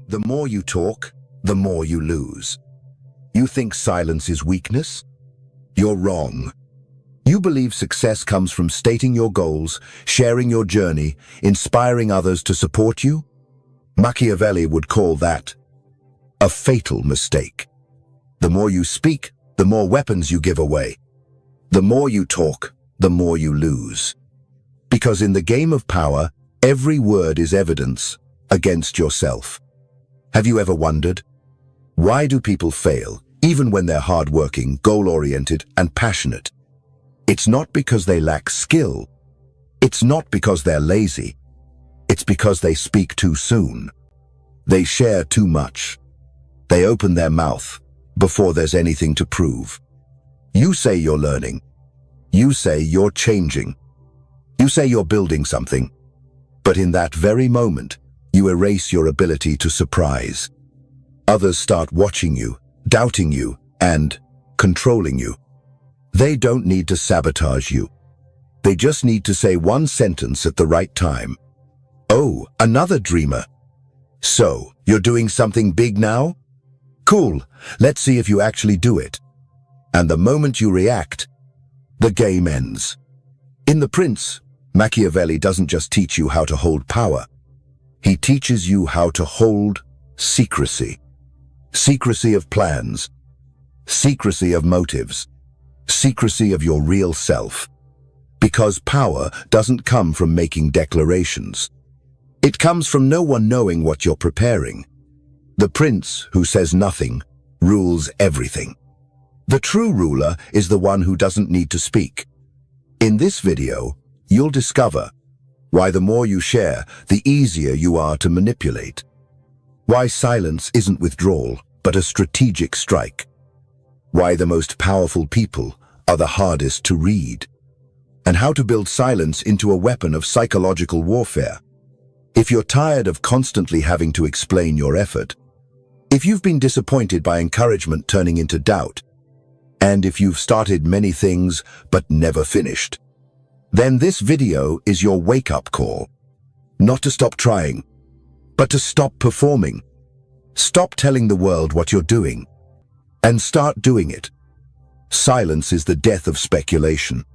The more you talk, the more you lose. You think silence is weakness? You're wrong. You believe success comes from stating your goals, sharing your journey, inspiring others to support you? Machiavelli would call that a fatal mistake. The more you speak, the more weapons you give away. The more you talk, the more you lose. Because in the game of power, every word is evidence against yourself. Have you ever wondered, why do people fail, even when they're hardworking, goal-oriented, and passionate? It's not because they lack skill. It's not because they're lazy. It's because they speak too soon. They share too much. They open their mouth before there's anything to prove. You say you're learning. You say you're changing. You say you're building something. But in that very moment, you erase your ability to surprise. Others start watching you, doubting you, and controlling you. They don't need to sabotage you. They just need to say one sentence at the right time. Oh, another dreamer. So, you're doing something big now? Cool, let's see if you actually do it. And the moment you react, the game ends. In The Prince, Machiavelli doesn't just teach you how to hold power. He teaches you how to hold secrecy. Secrecy of plans. Secrecy of motives. Secrecy of your real self. Because power doesn't come from making declarations. It comes from no one knowing what you're preparing. The prince who says nothing rules everything. The true ruler is the one who doesn't need to speak. In this video, you'll discover why the more you share, the easier you are to manipulate. Why silence isn't withdrawal, but a strategic strike. Why the most powerful people are the hardest to read. And how to build silence into a weapon of psychological warfare. If you're tired of constantly having to explain your effort, if you've been disappointed by encouragement turning into doubt, and if you've started many things but never finished, then this video is your wake-up call. Not to stop trying, but to stop performing. Stop telling the world what you're doing, and start doing it. Silence is the death of speculation,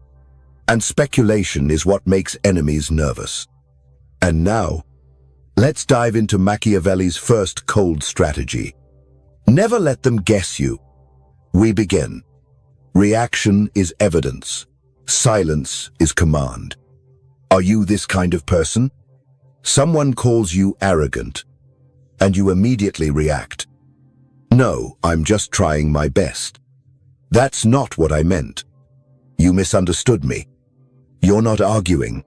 and speculation is what makes enemies nervous. And now, let's dive into Machiavelli's first cold strategy. Never let them guess you. We begin. Reaction is evidence. Silence is command. Are you this kind of person? Someone calls you arrogant, and you immediately react. No, I'm just trying my best. That's not what I meant. You misunderstood me. You're not arguing.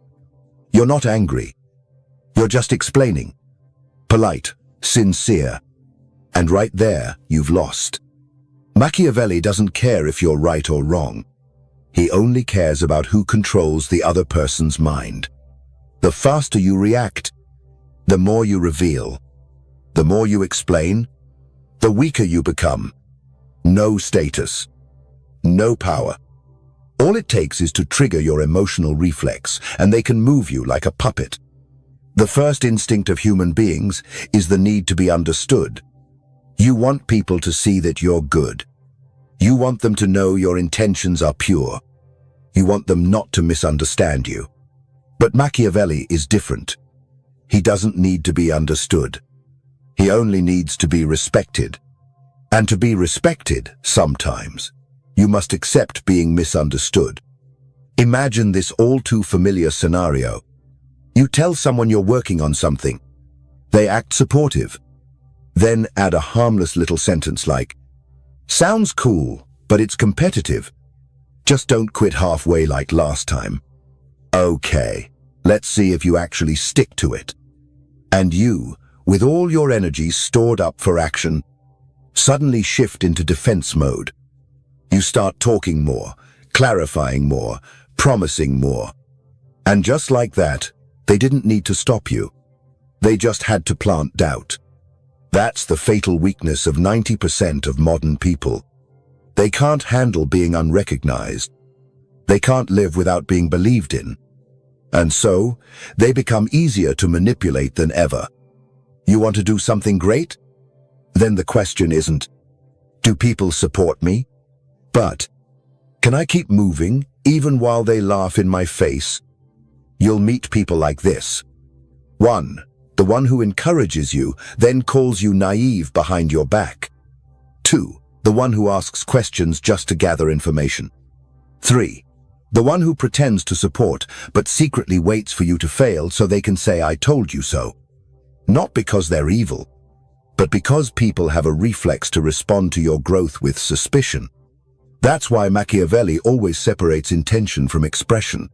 You're not angry. You're just explaining. Polite, sincere. And right there, you've lost. Machiavelli doesn't care if you're right or wrong. He only cares about who controls the other person's mind. The faster you react, the more you reveal. The more you explain, the weaker you become. No status. No power. All it takes is to trigger your emotional reflex, and they can move you like a puppet. The first instinct of human beings is the need to be understood. You want people to see that you're good. You want them to know your intentions are pure. You want them not to misunderstand you. But Machiavelli is different. He doesn't need to be understood. He only needs to be respected. And to be respected, sometimes, you must accept being misunderstood. Imagine this all too familiar scenario. You tell someone you're working on something. They act supportive. Then add a harmless little sentence like, "Sounds cool, but it's competitive. Just don't quit halfway like last time." Okay, let's see if you actually stick to it. And you, with all your energy stored up for action, suddenly shift into defense mode. You start talking more, clarifying more, promising more. And just like that, they didn't need to stop you. They just had to plant doubt. That's the fatal weakness of 90% of modern people. They can't handle being unrecognized. They can't live without being believed in. And so, they become easier to manipulate than ever. You want to do something great? Then the question isn't, do people support me? But, can I keep moving even while they laugh in my face? You'll meet people like this. 1. The one who encourages you, then calls you naive behind your back. 2. The one who asks questions just to gather information. 3. The one who pretends to support, but secretly waits for you to fail so they can say, "I told you so." Not because they're evil, but because people have a reflex to respond to your growth with suspicion. That's why Machiavelli always separates intention from expression.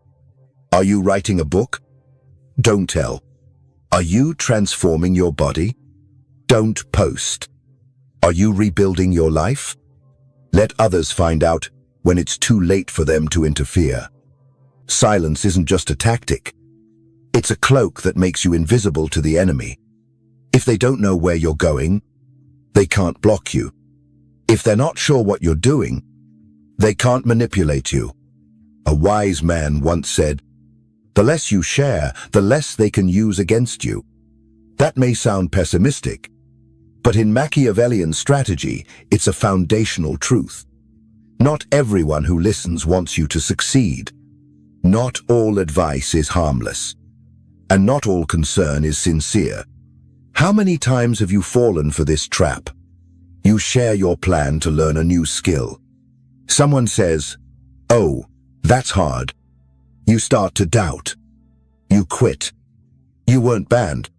Are you writing a book? Don't tell. Are you transforming your body? Don't post. Are you rebuilding your life? Let others find out when it's too late for them to interfere. Silence isn't just a tactic. It's a cloak that makes you invisible to the enemy. If they don't know where you're going, they can't block you. If they're not sure what you're doing, they can't manipulate you. A wise man once said, "The less you share, the less they can use against you." That may sound pessimistic, but in Machiavellian strategy, it's a foundational truth. Not everyone who listens wants you to succeed. Not all advice is harmless, and not all concern is sincere. How many times have you fallen for this trap? You share your plan to learn a new skill. Someone says, "Oh, that's hard." You start to doubt. You quit. You weren't banned.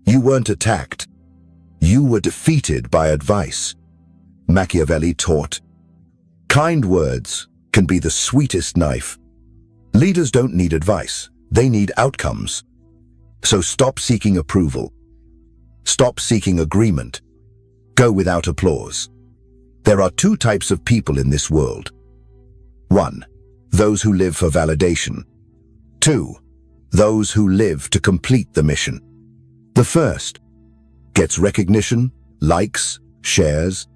You weren't attacked. You were defeated by advice. Machiavelli taught, kind words can be the sweetest knife. Leaders don't need advice, they need outcomes. So stop seeking approval. Stop seeking agreement. Go without applause. There are 2 types of people in this world. 1. Those who live for validation. 2. Those who live to complete the mission. The first gets recognition, likes, shares,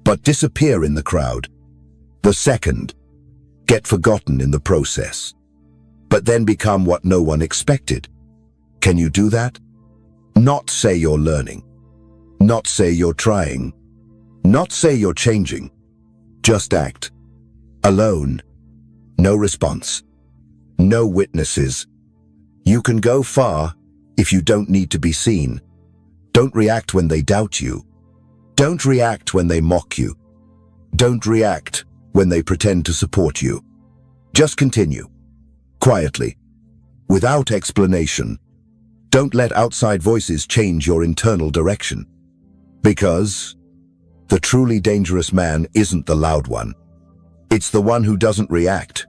but disappear in the crowd. The second get forgotten in the process, but then become what no one expected. Can you do that? Not say you're learning. Not say you're trying. Not say you're changing. Just act. Alone. No response. No witnesses. You can go far if you don't need to be seen. Don't react when they doubt you. Don't react when they mock you. Don't react when they pretend to support you. Just continue. Quietly. Without explanation. Don't let outside voices change your internal direction. Because the truly dangerous man isn't the loud one. It's the one who doesn't react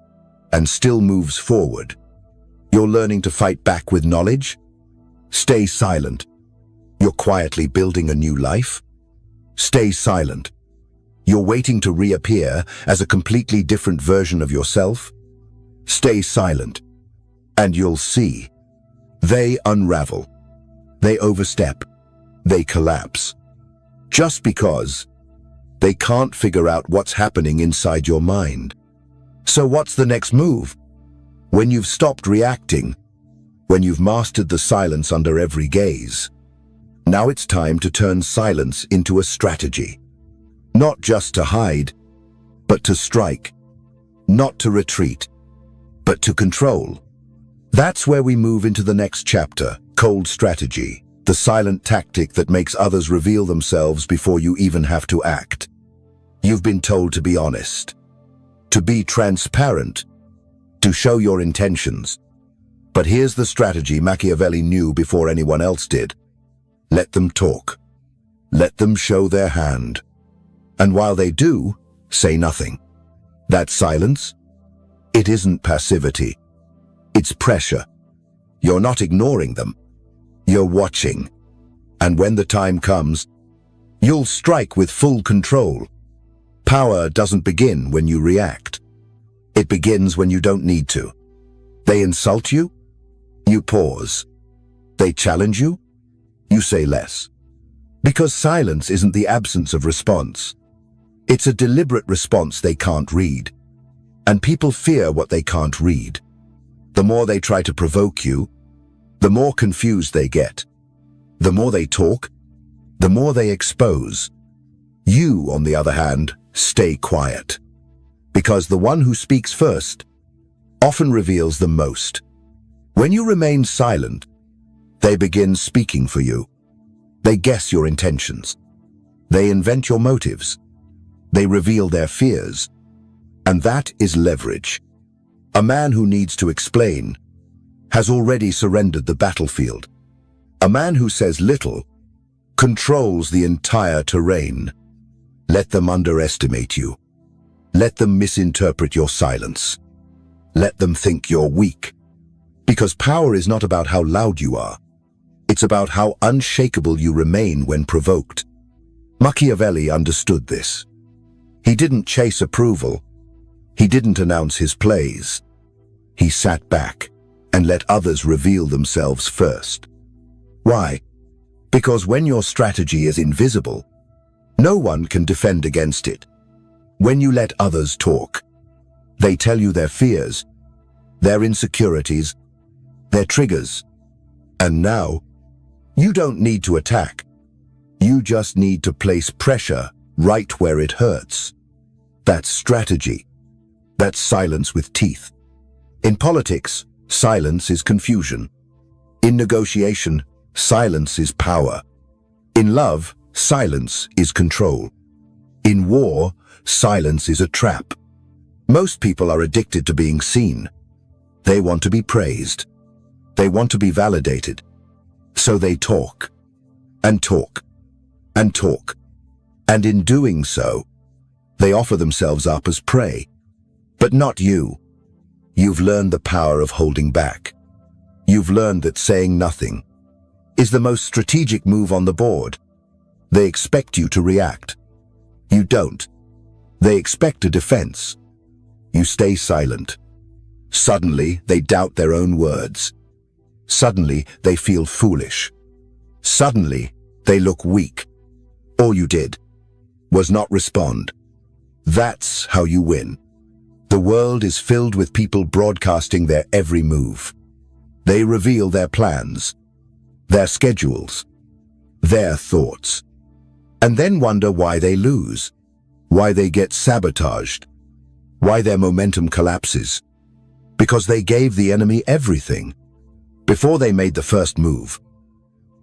and still moves forward. You're learning to fight back with knowledge? Stay silent. You're quietly building a new life? Stay silent. You're waiting to reappear as a completely different version of yourself? Stay silent, and you'll see. They unravel. They overstep. They collapse. Just because they can't figure out what's happening inside your mind. So what's the next move? When you've stopped reacting, when you've mastered the silence under every gaze, now it's time to turn silence into a strategy. Not just to hide, but to strike. Not to retreat, but to control. That's where we move into the next chapter, cold strategy, the silent tactic that makes others reveal themselves before you even have to act. You've been told to be honest, to be transparent, to show your intentions. But here's the strategy Machiavelli knew before anyone else did. Let them talk. Let them show their hand. And while they do, say nothing. That silence? It isn't passivity. It's pressure. You're not ignoring them. You're watching. And when the time comes, you'll strike with full control. Power doesn't begin when you react. It begins when you don't need to. They insult you? You pause. They challenge you? You say less. Because silence isn't the absence of response. It's a deliberate response they can't read. And people fear what they can't read. The more they try to provoke you, the more confused they get. The more they talk, the more they expose. You, on the other hand, stay quiet. Because the one who speaks first often reveals the most. When you remain silent, they begin speaking for you. They guess your intentions. They invent your motives. They reveal their fears. And that is leverage. A man who needs to explain has already surrendered the battlefield. A man who says little controls the entire terrain. Let them underestimate you. Let them misinterpret your silence. Let them think you're weak. Because power is not about how loud you are. It's about how unshakable you remain when provoked. Machiavelli understood this. He didn't chase approval. He didn't announce his plays. He sat back and let others reveal themselves first. Why? Because when your strategy is invisible, no one can defend against it. When you let others talk, they tell you their fears, their insecurities, their triggers. And now, you don't need to attack. You just need to place pressure right where it hurts. That's strategy. That's silence with teeth. In politics, silence is confusion. In negotiation, silence is power. In love, silence is control. In war, silence is a trap. Most people are addicted to being seen. They want to be praised. They want to be validated. So they talk, and talk, and talk. And in doing so, they offer themselves up as prey. But not you. You've learned the power of holding back. You've learned that saying nothing is the most strategic move on the board. They expect you to react. You don't. They expect a defense. You stay silent. Suddenly, they doubt their own words. Suddenly, they feel foolish. Suddenly, they look weak. All you did was not respond. That's how you win. The world is filled with people broadcasting their every move. They reveal their plans, their schedules, their thoughts, and then wonder why they lose, why they get sabotaged, why their momentum collapses. Because they gave the enemy everything before they made the first move.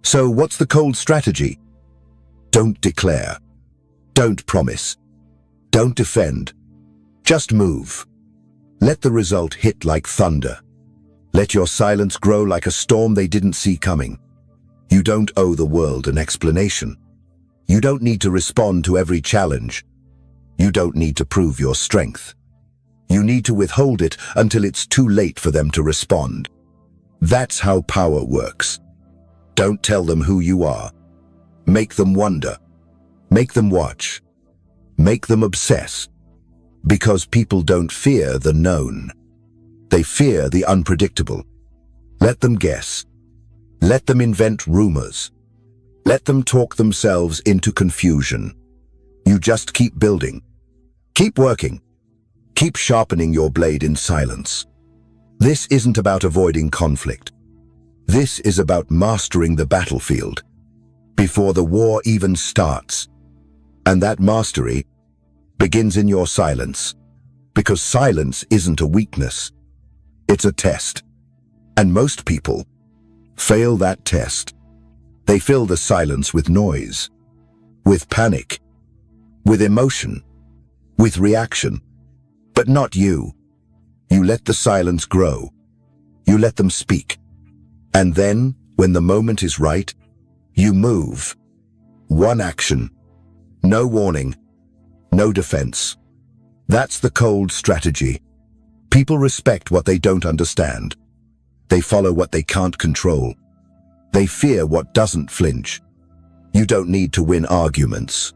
So what's the cold strategy? Don't declare. Don't promise. Don't defend. Just move. Let the result hit like thunder. Let your silence grow like a storm they didn't see coming. You don't owe the world an explanation. You don't need to respond to every challenge. You don't need to prove your strength. You need to withhold it until it's too late for them to respond. That's how power works. Don't tell them who you are. Make them wonder. Make them watch. Make them obsess. Because people don't fear the known. They fear the unpredictable. Let them guess. Let them invent rumors. Let them talk themselves into confusion. You just keep building. Keep working. Keep sharpening your blade in silence. This isn't about avoiding conflict. This is about mastering the battlefield before the war even starts. And that mastery begins in your silence, because silence isn't a weakness. It's a test. And most people fail that test. They fill the silence with noise, with panic, with emotion, with reaction. But not you. You let the silence grow. You let them speak. And then, when the moment is right, you move. One action. No warning. No defense. That's the cold strategy. People respect what they don't understand. They follow what they can't control. They fear what doesn't flinch. You don't need to win arguments.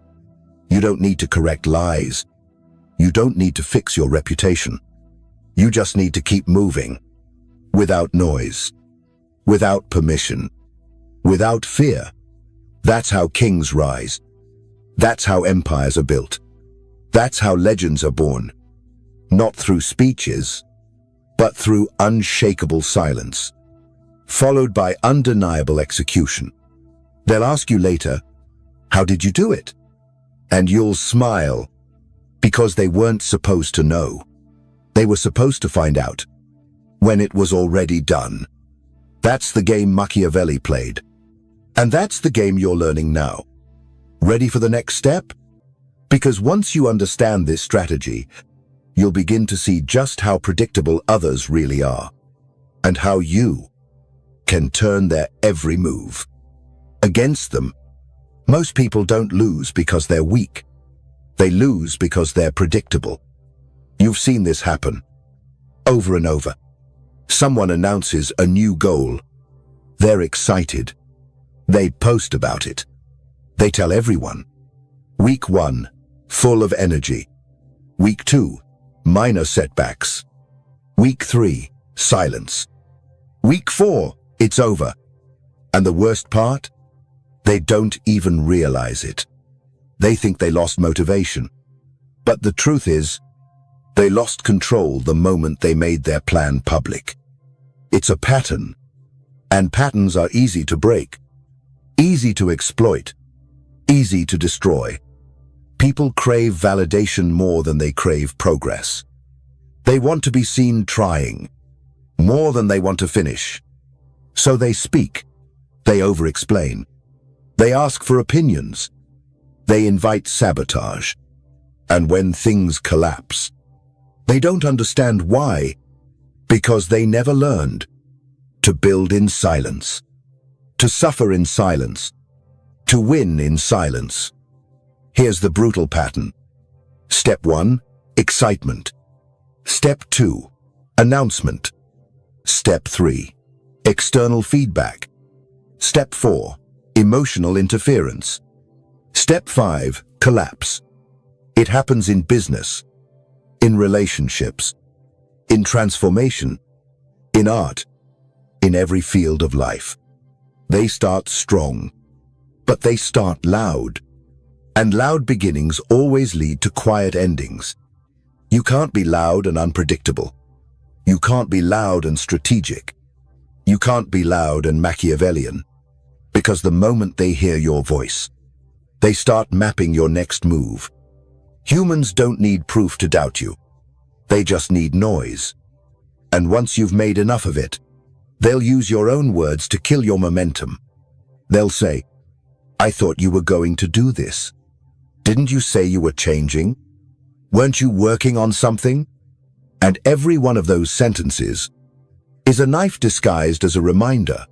You don't need to correct lies. You don't need to fix your reputation. You just need to keep moving. Without noise. Without permission. Without fear. That's how kings rise. That's how empires are built. That's how legends are born. Not through speeches, but through unshakable silence, followed by undeniable execution. They'll ask you later, "How did you do it?" And you'll smile, because they weren't supposed to know. They were supposed to find out when it was already done. That's the game Machiavelli played. And that's the game you're learning now. Ready for the next step? Because once you understand this strategy, you'll begin to see just how predictable others really are, and how you can turn their every move against them. Most people don't lose because they're weak. They lose because they're predictable. You've seen this happen over and over. Someone announces a new goal. They're excited. They post about it. They tell everyone. Week 1, full of energy. Week 2, minor setbacks. Week 3, silence. Week 4, it's over. And the worst part? They don't even realize it. They think they lost motivation. But the truth is, they lost control the moment they made their plan public. It's a pattern, and patterns are easy to break, easy to exploit, easy to destroy. People crave validation more than they crave progress. They want to be seen trying, more than they want to finish. So they speak, they over-explain, they ask for opinions, they invite sabotage. And when things collapse, they don't understand why, because they never learned to build in silence, to suffer in silence, to win in silence. Here's the brutal pattern. Step 1, excitement. Step 2, announcement. Step 3, external feedback. Step 4, emotional interference. Step 5, collapse. It happens in business, in relationships, in transformation, in art, in every field of life. They start strong, but they start loud. And loud beginnings always lead to quiet endings. You can't be loud and unpredictable. You can't be loud and strategic. You can't be loud and Machiavellian. Because the moment they hear your voice, they start mapping your next move. Humans don't need proof to doubt you. They just need noise. And once you've made enough of it, they'll use your own words to kill your momentum. They'll say, "I thought you were going to do this. Didn't you say you were changing? Weren't you working on something?" And every one of those sentences is a knife disguised as a reminder.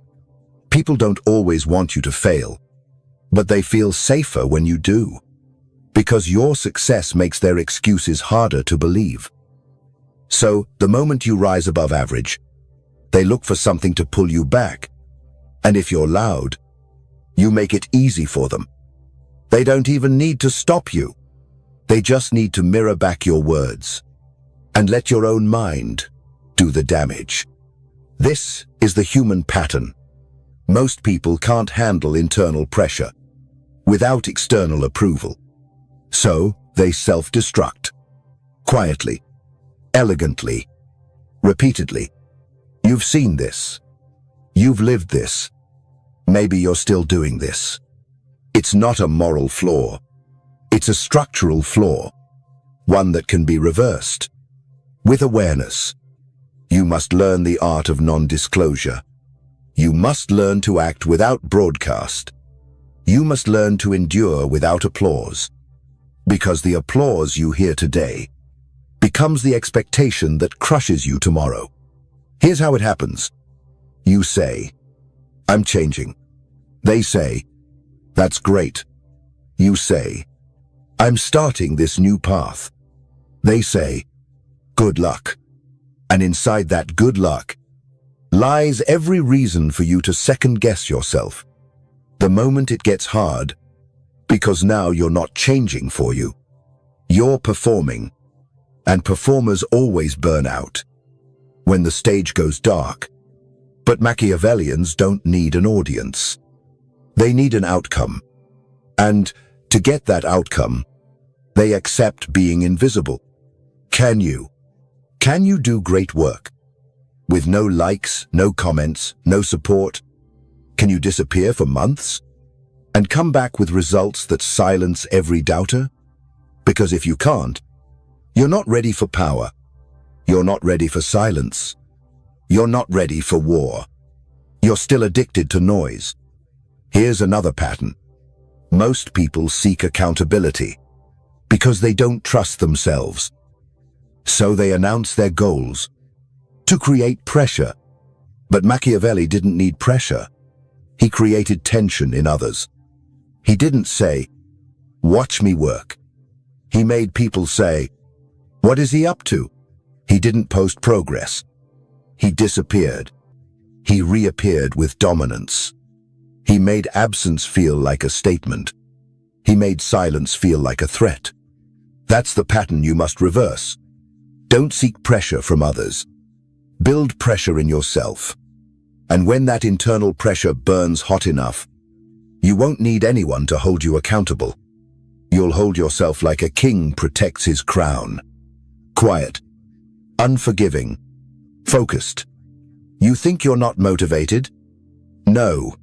People don't always want you to fail, but they feel safer when you do. Because your success makes their excuses harder to believe. So, the moment you rise above average, they look for something to pull you back. And if you're loud, you make it easy for them. They don't even need to stop you. They just need to mirror back your words and let your own mind do the damage. This is the human pattern. Most people can't handle internal pressure without external approval. So they self-destruct. Quietly, elegantly, repeatedly. You've seen this. You've lived this. Maybe you're still doing this. It's not a moral flaw. It's a structural flaw. One that can be reversed. With awareness. You must learn the art of non-disclosure. You must learn to act without broadcast. You must learn to endure without applause. Because the applause you hear today becomes the expectation that crushes you tomorrow. Here's how it happens. You say, "I'm changing." They say, "That's great." You say, "I'm starting this new path." They say, "Good luck." And inside that good luck lies every reason for you to second-guess yourself. The moment it gets hard, because now you're not changing for you. You're performing, and performers always burn out when the stage goes dark. But Machiavellians don't need an audience. They need an outcome. And to get that outcome, they accept being invisible. Can you do great work With no likes, no comments, no support? Can you disappear for months and come back with results that silence every doubter? Because if you can't, you're not ready for power. You're not ready for silence. You're not ready for war. You're still addicted to noise. Here's another pattern. Most people seek accountability because they don't trust themselves. So they announce their goals to create pressure. But Machiavelli didn't need pressure. He created tension in others. He didn't say, "Watch me work." He made people say, "What is he up to?" He didn't post progress. He disappeared. He reappeared with dominance. He made absence feel like a statement. He made silence feel like a threat. That's the pattern you must reverse. Don't seek pressure from others. Build pressure in yourself. And when that internal pressure burns hot enough, you won't need anyone to hold you accountable. You'll hold yourself like a king protects his crown. Quiet, unforgiving, focused. You think you're not motivated? No.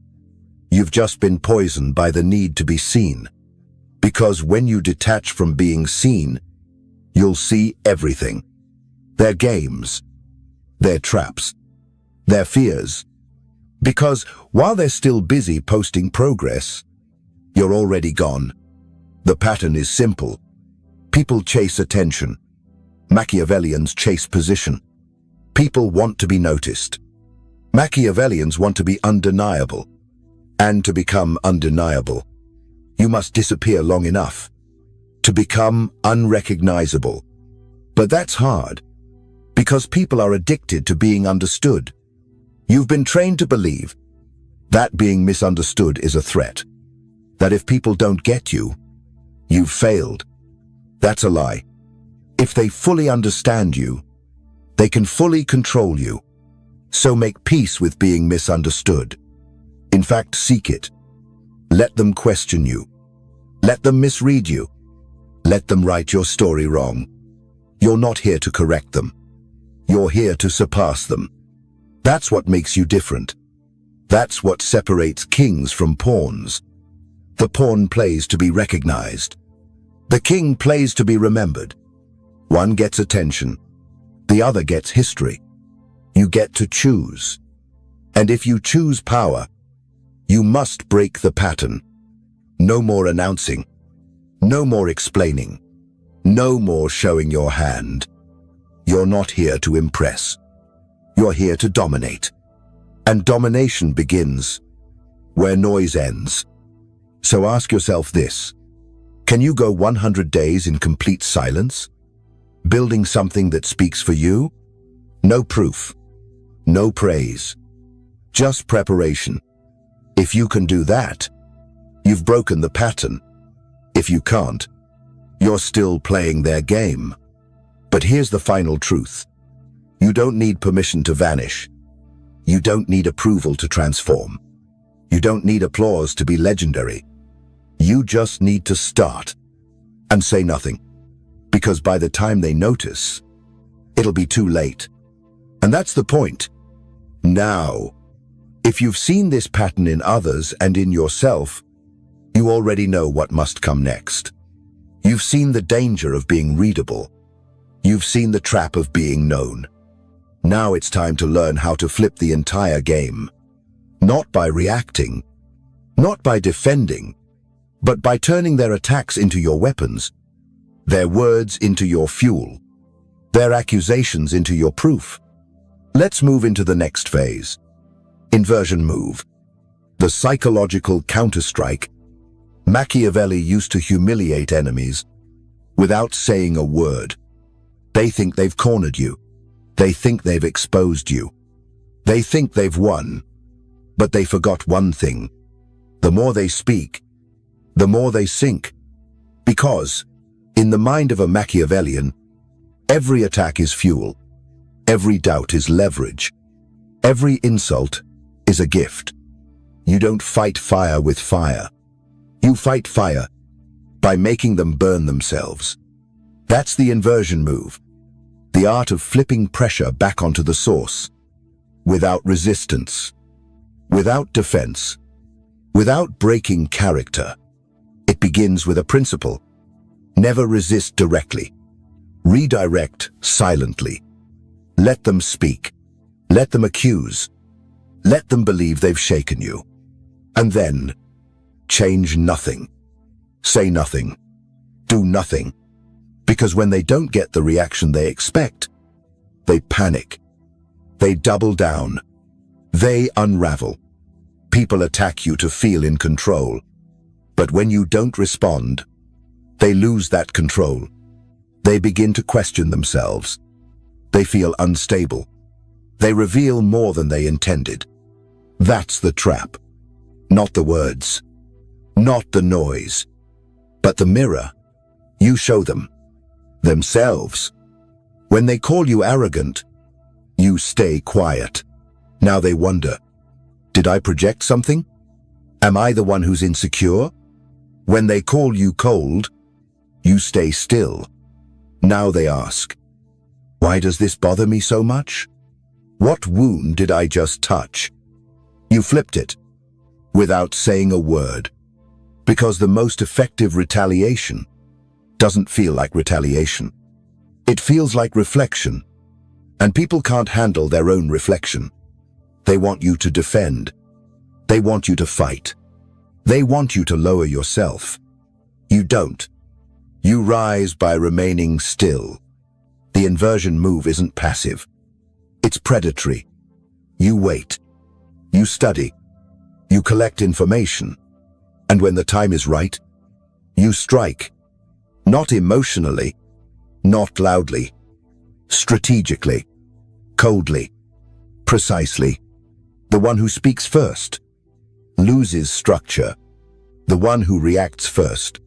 You've just been poisoned by the need to be seen. Because when you detach from being seen, you'll see everything. Their games, their traps, their fears. Because while they're still busy posting progress, you're already gone. The pattern is simple. People chase attention. Machiavellians chase position. People want to be noticed. Machiavellians want to be undeniable. And to become undeniable, you must disappear long enough to become unrecognizable. But that's hard, because people are addicted to being understood. You've been trained to believe that being misunderstood is a threat, that if people don't get you, you've failed. That's a lie. If they fully understand you, they can fully control you. So make peace with being misunderstood. In fact, seek it. Let them question you. Let them misread you. Let them write your story wrong. You're not here to correct them. You're here to surpass them. That's what makes you different. That's what separates kings from pawns. The pawn plays to be recognized. The king plays to be remembered. One gets attention. The other gets history. You get to choose. And if you choose power, you must break the pattern. No more announcing. No more explaining. No more showing your hand. You're not here to impress. You're here to dominate. And domination begins where noise ends. So ask yourself this. Can you go 100 days in complete silence? Building something that speaks for you? No proof. No praise. Just preparation. If you can do that, you've broken the pattern. If you can't, you're still playing their game. But here's the final truth. You don't need permission to vanish. You don't need approval to transform. You don't need applause to be legendary. You just need to start and say nothing. Because by the time they notice, it'll be too late. And that's the point. Now, if you've seen this pattern in others and in yourself, you already know what must come next. You've seen the danger of being readable. You've seen the trap of being known. Now it's time to learn how to flip the entire game. Not by reacting, not by defending, but by turning their attacks into your weapons, their words into your fuel, their accusations into your proof. Let's move into the next phase. Inversion move. The psychological counterstrike. Machiavelli used to humiliate enemies without saying a word. They think they've cornered you. They think they've exposed you. They think they've won. But they forgot one thing. The more they speak, the more they sink. Because, in the mind of a Machiavellian, every attack is fuel. Every doubt is leverage. Every insult is a gift. You don't fight fire with fire. You fight fire by making them burn themselves. That's the inversion move. The art of flipping pressure back onto the source. without resistance, without defense, without breaking character. It begins with a principle. Never resist directly. Redirect silently. Let them speak. Let them accuse. Let them believe they've shaken you. And then, change nothing. Say nothing. Do nothing. Because when they don't get the reaction they expect, they panic. They double down. They unravel. People attack you to feel in control. But when you don't respond, they lose that control. They begin to question themselves. They feel unstable. They reveal more than they intended. That's the trap. Not the words. Not the noise. But the mirror. You show them. Themselves. When they call you arrogant, you stay quiet. Now they wonder, did I project something? Am I the one who's insecure? When they call you cold, you stay still. Now they ask, why does this bother me so much? What wound did I just touch? You flipped it, without saying a word. Because the most effective retaliation doesn't feel like retaliation. It feels like reflection. And people can't handle their own reflection. They want you to defend. They want you to fight. They want you to lower yourself. You don't. You rise by remaining still. The inversion move isn't passive. It's predatory. You wait. You study. You collect information. And when the time is right, you strike. Not emotionally, not loudly, strategically, coldly, precisely. The one who speaks first loses structure. The one who reacts first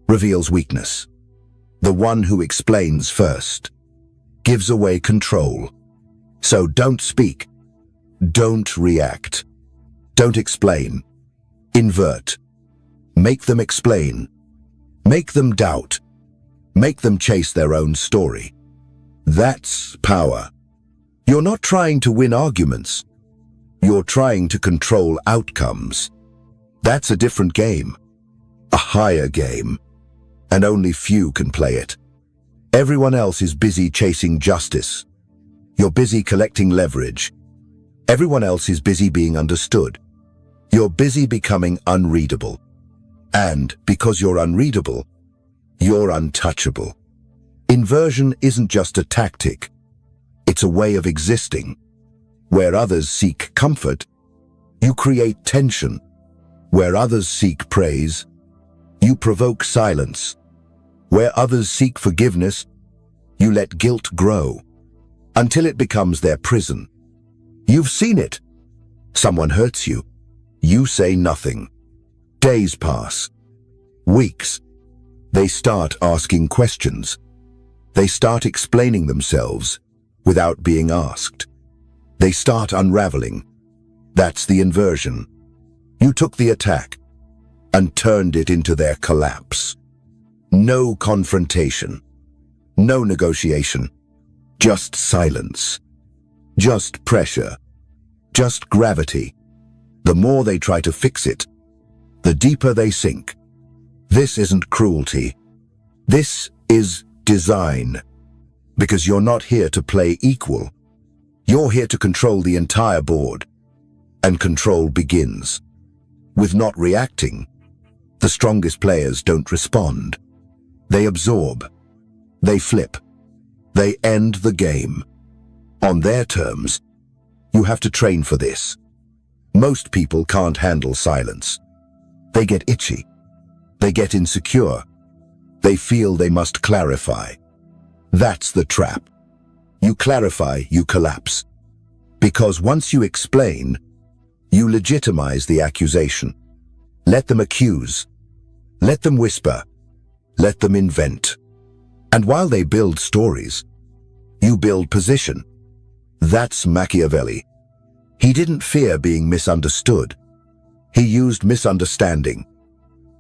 reveals weakness. The one who explains first gives away control. So don't speak. Don't react. Don't explain. Invert. Make them explain. Make them doubt. Make them chase their own story. That's power. You're not trying to win arguments. You're trying to control outcomes. That's a different game. A higher game. And only few can play it. Everyone else is busy chasing justice. You're busy collecting leverage. Everyone else is busy being understood. You're busy becoming unreadable. And because you're unreadable, you're untouchable. Inversion isn't just a tactic. It's a way of existing. Where others seek comfort, you create tension. Where others seek praise, you provoke silence. Where others seek forgiveness, you let guilt grow, until it becomes their prison. You've seen it. Someone hurts you. You say nothing. Days pass. Weeks. They start asking questions. They start explaining themselves without being asked. They start unraveling. That's the inversion. You took the attack and turned it into their collapse. No confrontation. No negotiation. Just silence. Just pressure. Just gravity. The more they try to fix it, the deeper they sink. This isn't cruelty. This is design. Because you're not here to play equal. You're here to control the entire board. And control begins with not reacting. The strongest players don't respond. They absorb. They flip. They end the game. On their terms. You have to train for this. Most people can't handle silence. They get itchy. They get insecure. They feel they must clarify. That's the trap. You clarify, you collapse. Because once you explain, you legitimize the accusation. Let them accuse. Let them whisper. Let them invent. And while they build stories, you build position. That's Machiavelli. He didn't fear being misunderstood. He used misunderstanding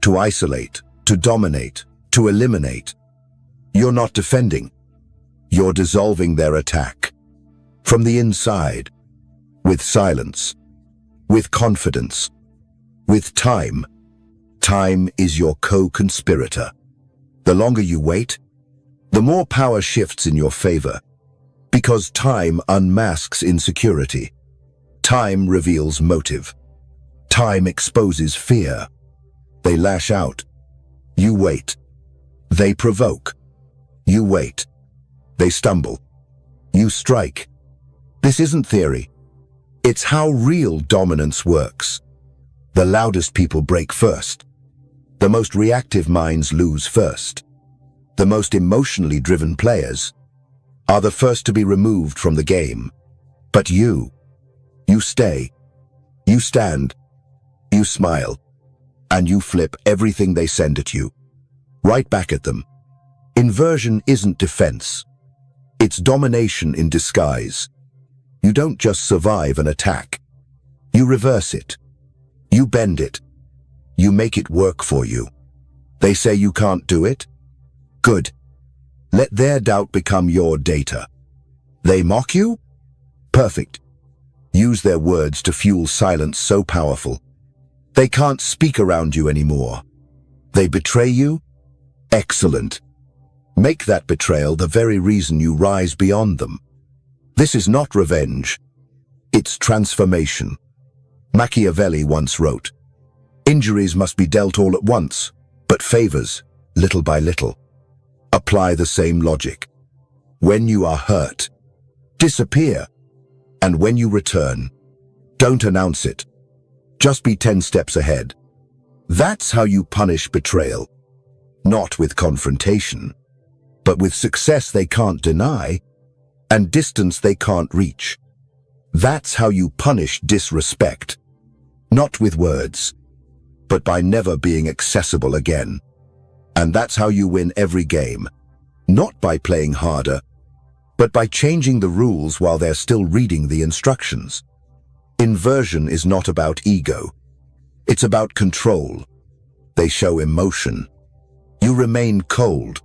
to isolate, to dominate, to eliminate. You're not defending. You're dissolving their attack. From the inside, with silence, with confidence, with time. Time is your co-conspirator. The longer you wait, the more power shifts in your favor, because time unmasks insecurity. Time reveals motive. Time exposes fear. They lash out. You wait. They provoke. You wait. They stumble. You strike. This isn't theory. It's how real dominance works. The loudest people break first. The most reactive minds lose first. The most emotionally driven players are the first to be removed from the game. But you stay. You stand. You smile. And you flip everything they send at you, right back at them. Inversion isn't defense. It's domination in disguise. You don't just survive an attack. You reverse it. You bend it. You make it work for you. They say you can't do it? Good. Let their doubt become your data. They mock you? Perfect. Use their words to fuel silence so powerful. They can't speak around you anymore. They betray you? Excellent. Make that betrayal the very reason you rise beyond them. This is not revenge. It's transformation. Machiavelli once wrote, "Injuries must be dealt all at once, but favors, little by little." Apply the same logic. When you are hurt, disappear. And when you return, don't announce it. Just be 10 steps ahead. That's how you punish betrayal. Not with confrontation, but with success they can't deny and distance they can't reach. That's how you punish disrespect. Not with words, but by never being accessible again. And that's how you win every game. Not by playing harder, but by changing the rules while they're still reading the instructions. Inversion is not about ego. It's about control. They show emotion. You remain cold.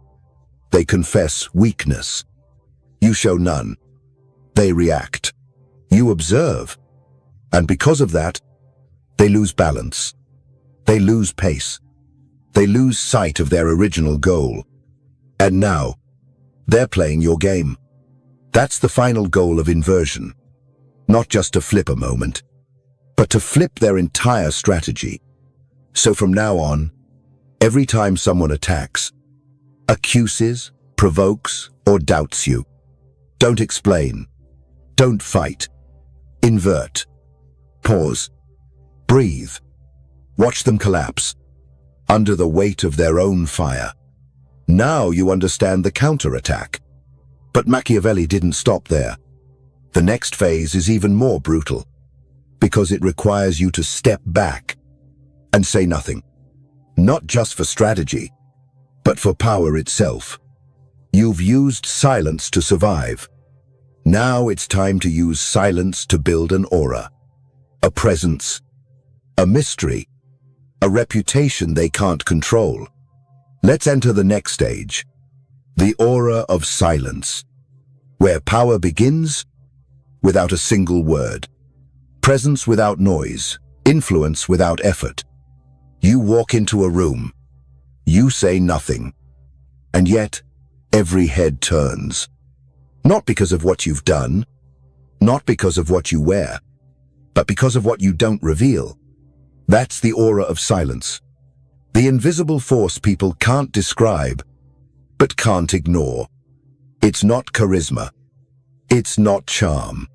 They confess weakness. You show none. They react. You observe. And because of that, they lose balance. They lose pace. They lose sight of their original goal. And now, they're playing your game. That's the final goal of inversion. Not just to flip a moment, but to flip their entire strategy. So from now on, every time someone attacks, accuses, provokes, or doubts you, don't explain. Don't fight. Invert. Pause. Breathe. Watch them collapse under the weight of their own fire. Now you understand the counterattack. But Machiavelli didn't stop there. The next phase is even more brutal, because it requires you to step back and say nothing. Not just for strategy, but for power itself. You've used silence to survive. Now it's time to use silence to build an aura, a presence, a mystery, a reputation they can't control. Let's enter the next stage, the aura of silence, where power begins without a single word, presence without noise, influence without effort. You walk into a room, you say nothing, and yet every head turns. Not because of what you've done, not because of what you wear, but because of what you don't reveal. That's the aura of silence. The invisible force people can't describe, but can't ignore. It's not charisma. It's not charm.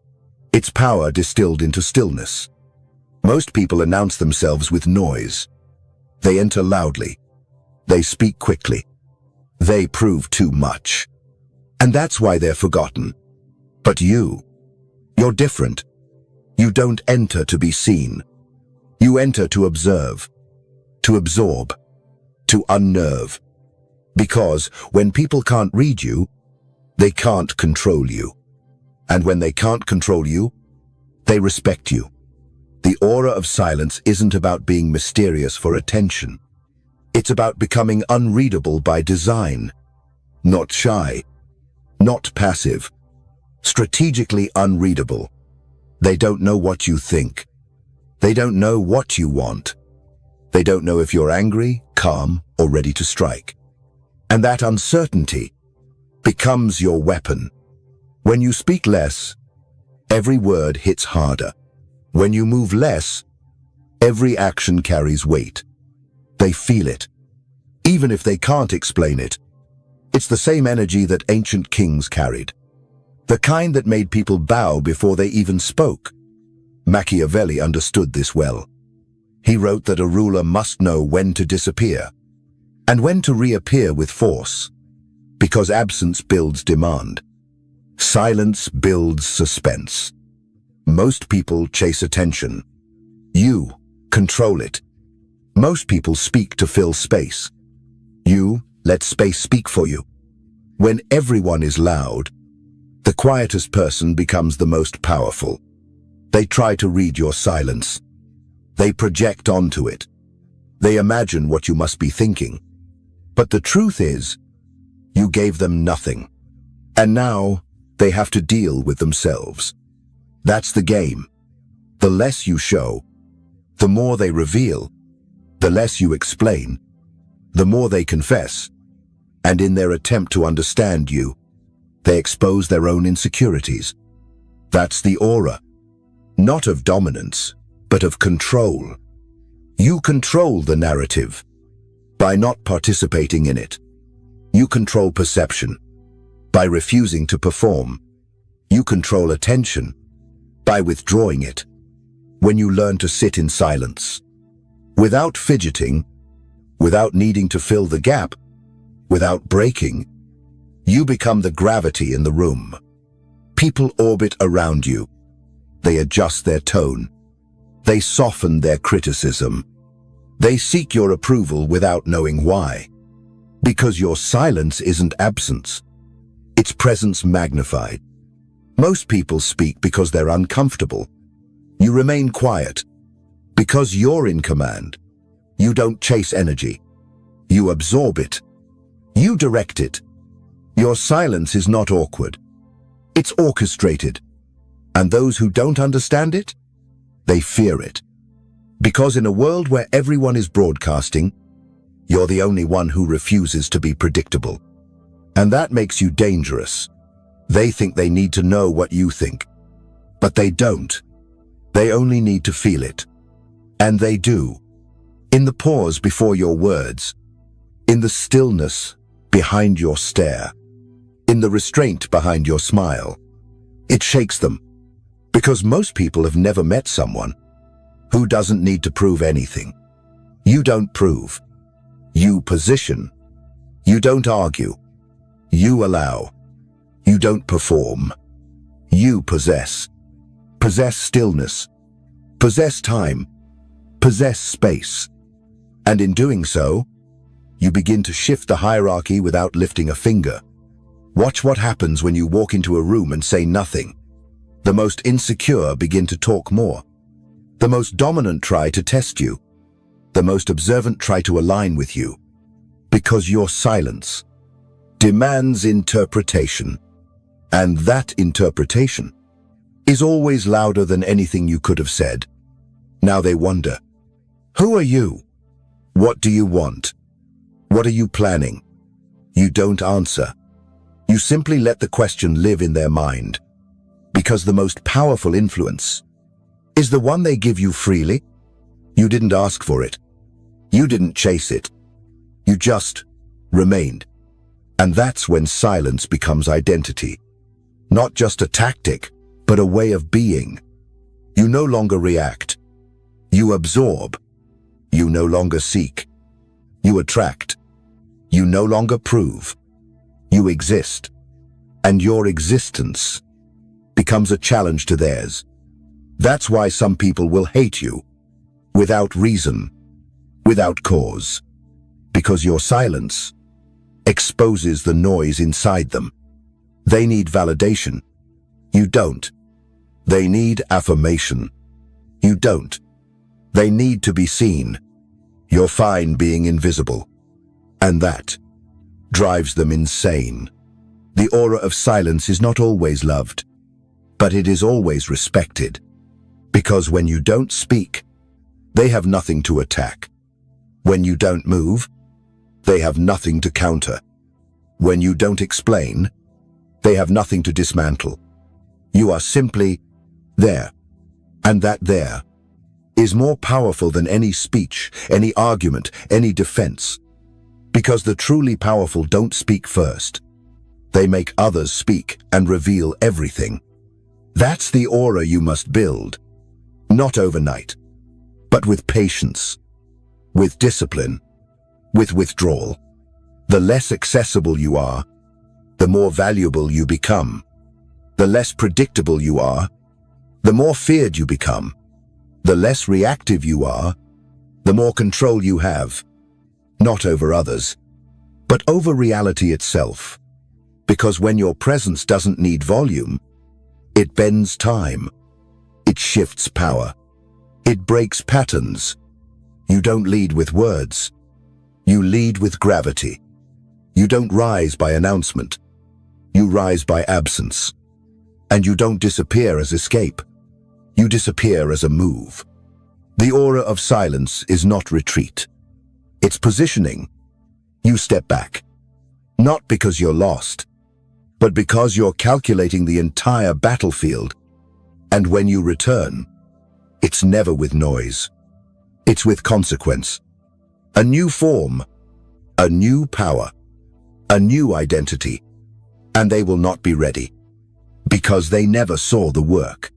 It's power distilled into stillness. Most people announce themselves with noise. They enter loudly. They speak quickly. They prove too much. And that's why they're forgotten. But you're different. You don't enter to be seen. You enter to observe, to absorb, to unnerve. Because when people can't read you, they can't control you. And when they can't control you, they respect you. The aura of silence isn't about being mysterious for attention. It's about becoming unreadable by design. Not shy, not passive, strategically unreadable. They don't know what you think. They don't know what you want. They don't know if you're angry, calm, or ready to strike. And that uncertainty becomes your weapon. When you speak less, every word hits harder. When you move less, every action carries weight. They feel it, even if they can't explain it. It's the same energy that ancient kings carried, the kind that made people bow before they even spoke. Machiavelli understood this well. He wrote that a ruler must know when to disappear and when to reappear with force, because absence builds demand. Silence builds suspense. Most people chase attention. You control it. Most people speak to fill space. You let space speak for you. When everyone is loud, the quietest person becomes the most powerful. They try to read your silence. They project onto it. They imagine what you must be thinking. But the truth is, you gave them nothing. And now they have to deal with themselves. That's the game. The less you show, the more they reveal. The less you explain, the more they confess. And in their attempt to understand you, they expose their own insecurities. That's the aura, not of dominance, but of control. You control the narrative by not participating in it. You control perception by refusing to perform. You control attention by withdrawing it. When you learn to sit in silence, without fidgeting, without needing to fill the gap, without breaking, you become the gravity in the room. People orbit around you. They adjust their tone. They soften their criticism. They seek your approval without knowing why. Because your silence isn't absence. It's presence magnified. Most people speak because they're uncomfortable. You remain quiet because you're in command. You don't chase energy. You absorb it. You direct it. Your silence is not awkward. It's orchestrated. And those who don't understand it, they fear it. Because in a world where everyone is broadcasting, you're the only one who refuses to be predictable. And that makes you dangerous. They think they need to know what you think. But they don't. They only need to feel it. And they do. In the pause before your words, in the stillness behind your stare, in the restraint behind your smile. It shakes them. Because most people have never met someone who doesn't need to prove anything. You don't prove. You position. You don't argue. You allow. You don't perform. You possess. Possess stillness. Possess time. Possess space. And in doing so, you begin to shift the hierarchy without lifting a finger. Watch what happens when you walk into a room and say nothing. The most insecure begin to talk more. The most dominant try to test you. The most observant try to align with you. Because your silence demands interpretation. And that interpretation is always louder than anything you could have said. Now they wonder, who are you? What do you want? What are you planning? You don't answer. You simply let the question live in their mind. Because the most powerful influence is the one they give you freely. You didn't ask for it. You didn't chase it. You just remained. And that's when silence becomes identity. Not just a tactic, but a way of being. You no longer react. You absorb. You no longer seek. You attract. You no longer prove. You exist. And your existence becomes a challenge to theirs. That's why some people will hate you. Without reason. Without cause. Because your silence exposes the noise inside them. They need validation. You don't. They need affirmation. You don't. They need to be seen. You're fine being invisible. And that drives them insane. The aura of silence is not always loved, but it is always respected. Because when you don't speak, they have nothing to attack. When you don't move, they have nothing to counter. When you don't explain, they have nothing to dismantle. You are simply there. And that there is more powerful than any speech, any argument, any defense. Because the truly powerful don't speak first. They make others speak and reveal everything. That's the aura you must build. Not overnight, but with patience, with discipline, with withdrawal. The less accessible you are, the more valuable you become. The less predictable you are, the more feared you become. The less reactive you are, the more control you have, not over others, but over reality itself. Because when your presence doesn't need volume, it bends time, it shifts power, it breaks patterns. You don't lead with words, you lead with gravity. You don't rise by announcement, you rise by absence. And you don't disappear as escape, you disappear as a move. The aura of silence is not retreat, it's positioning. You step back, not because you're lost, but because you're calculating the entire battlefield. And when you return, it's never with noise. It's with consequence. A new form, a new power, a new identity. And they will not be ready, because they never saw the work.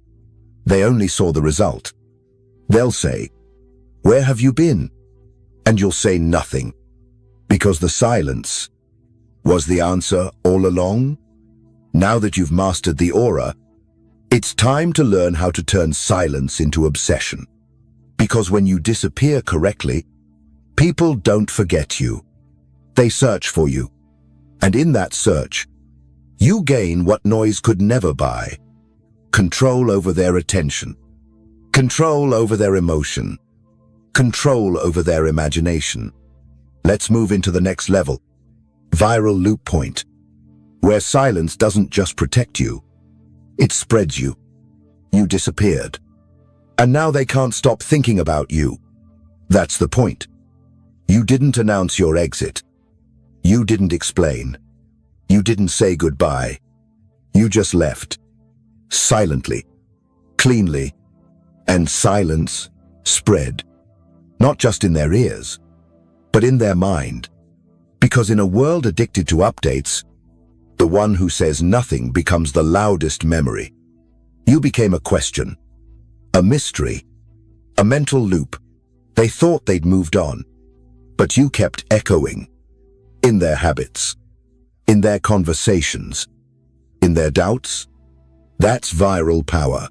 They only saw the result. They'll say, "Where have you been?" And you'll say nothing, because the silence was the answer all along. Now that you've mastered the aura, it's time to learn how to turn silence into obsession. Because when you disappear correctly, people don't forget you. They search for you. And in that search, you gain what noise could never buy: control over their attention, control over their emotion, control over their imagination. Let's move into the next level, viral loop point, where silence doesn't just protect you, it spreads you. You disappeared. And now they can't stop thinking about you. That's the point. You didn't announce your exit. You didn't explain. You didn't say goodbye. You just left. Silently, cleanly, and silence spread. Not just in their ears, but in their mind. Because in a world addicted to updates, the one who says nothing becomes the loudest memory. You became a question, a mystery, a mental loop. They thought they'd moved on, but you kept echoing. In their habits, in their conversations, in their doubts. That's viral power.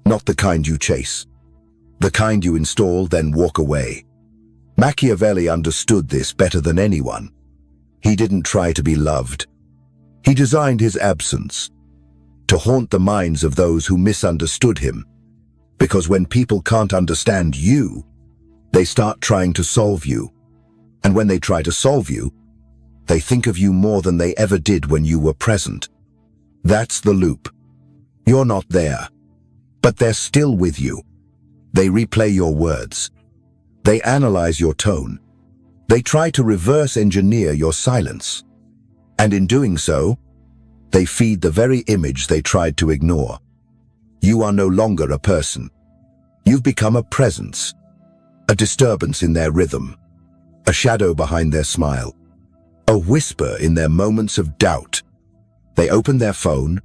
Not the kind you chase, the kind you install then walk away. Machiavelli understood this better than anyone. He didn't try to be loved. He designed his absence to haunt the minds of those who misunderstood him. Because when people can't understand you, they start trying to solve you. And when they try to solve you, they think of you more than they ever did when you were present. That's the loop. You're not there, but they're still with you. They replay your words. They analyze your tone. They try to reverse engineer your silence. And in doing so, they feed the very image they tried to ignore. You are no longer a person. You've become a presence, a disturbance in their rhythm, a shadow behind their smile, a whisper in their moments of doubt. They open their phone,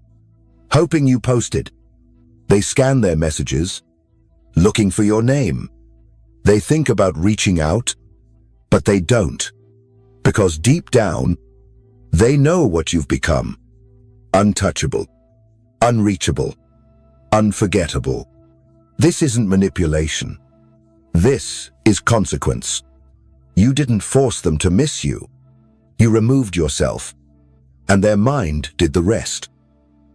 hoping you posted. They scan their messages, looking for your name. They think about reaching out, but they don't. Because deep down, they know what you've become. Untouchable, unreachable, unforgettable. This isn't manipulation. This is consequence. You didn't force them to miss you. You removed yourself, and their mind did the rest.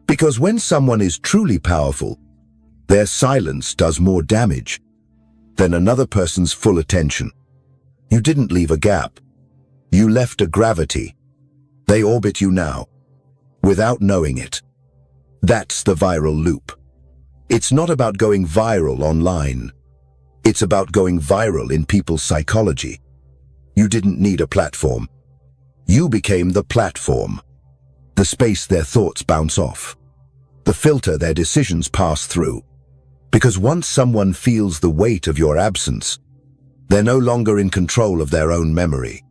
Because when someone is truly powerful, their silence does more damage than another person's full attention. You didn't leave a gap. You left a gravity. They orbit you now, without knowing it. That's the viral loop. It's not about going viral online. It's about going viral in people's psychology. You didn't need a platform. You became the platform, the space their thoughts bounce off, the filter their decisions pass through. Because once someone feels the weight of your absence, they're no longer in control of their own memory.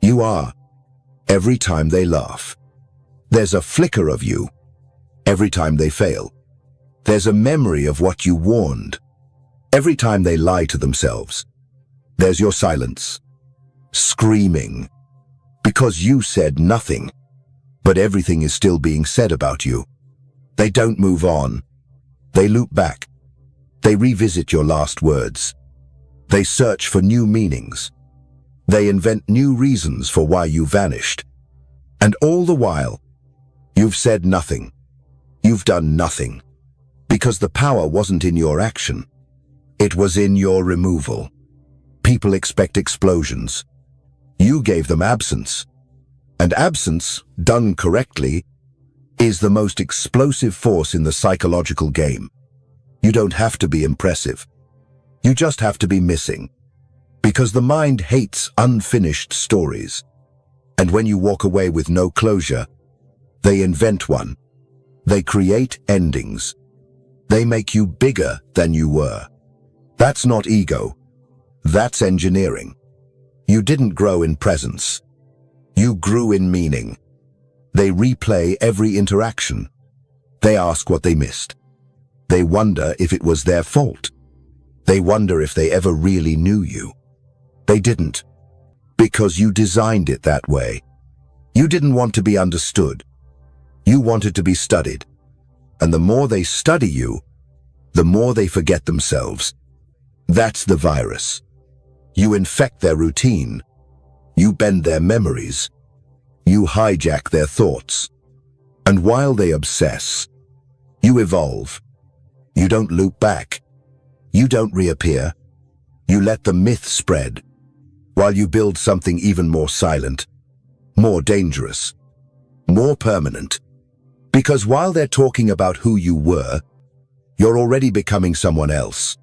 You are. Every time they laugh, there's a flicker of you. Every time they fail, there's a memory of what you warned. Every time they lie to themselves, there's your silence, screaming, because you said nothing, but everything is still being said about you. They don't move on. They loop back. They revisit your last words. They search for new meanings. They invent new reasons for why you vanished. And all the while, you've said nothing. You've done nothing. Because the power wasn't in your action. It was in your removal. People expect explosions. You gave them absence. And absence, done correctly, is the most explosive force in the psychological game. You don't have to be impressive. You just have to be missing. Because the mind hates unfinished stories. And when you walk away with no closure, they invent one. They create endings. They make you bigger than you were. That's not ego. That's engineering. You didn't grow in presence. You grew in meaning. They replay every interaction. They ask what they missed. They wonder if it was their fault. They wonder if they ever really knew you. They didn't. Because you designed it that way. You didn't want to be understood. You wanted to be studied. And the more they study you, the more they forget themselves. That's the virus. You infect their routine. You bend their memories. You hijack their thoughts. And while they obsess, you evolve. You don't loop back. You don't reappear. You let the myth spread, while you build something even more silent, more dangerous, more permanent. Because while they're talking about who you were, you're already becoming someone else.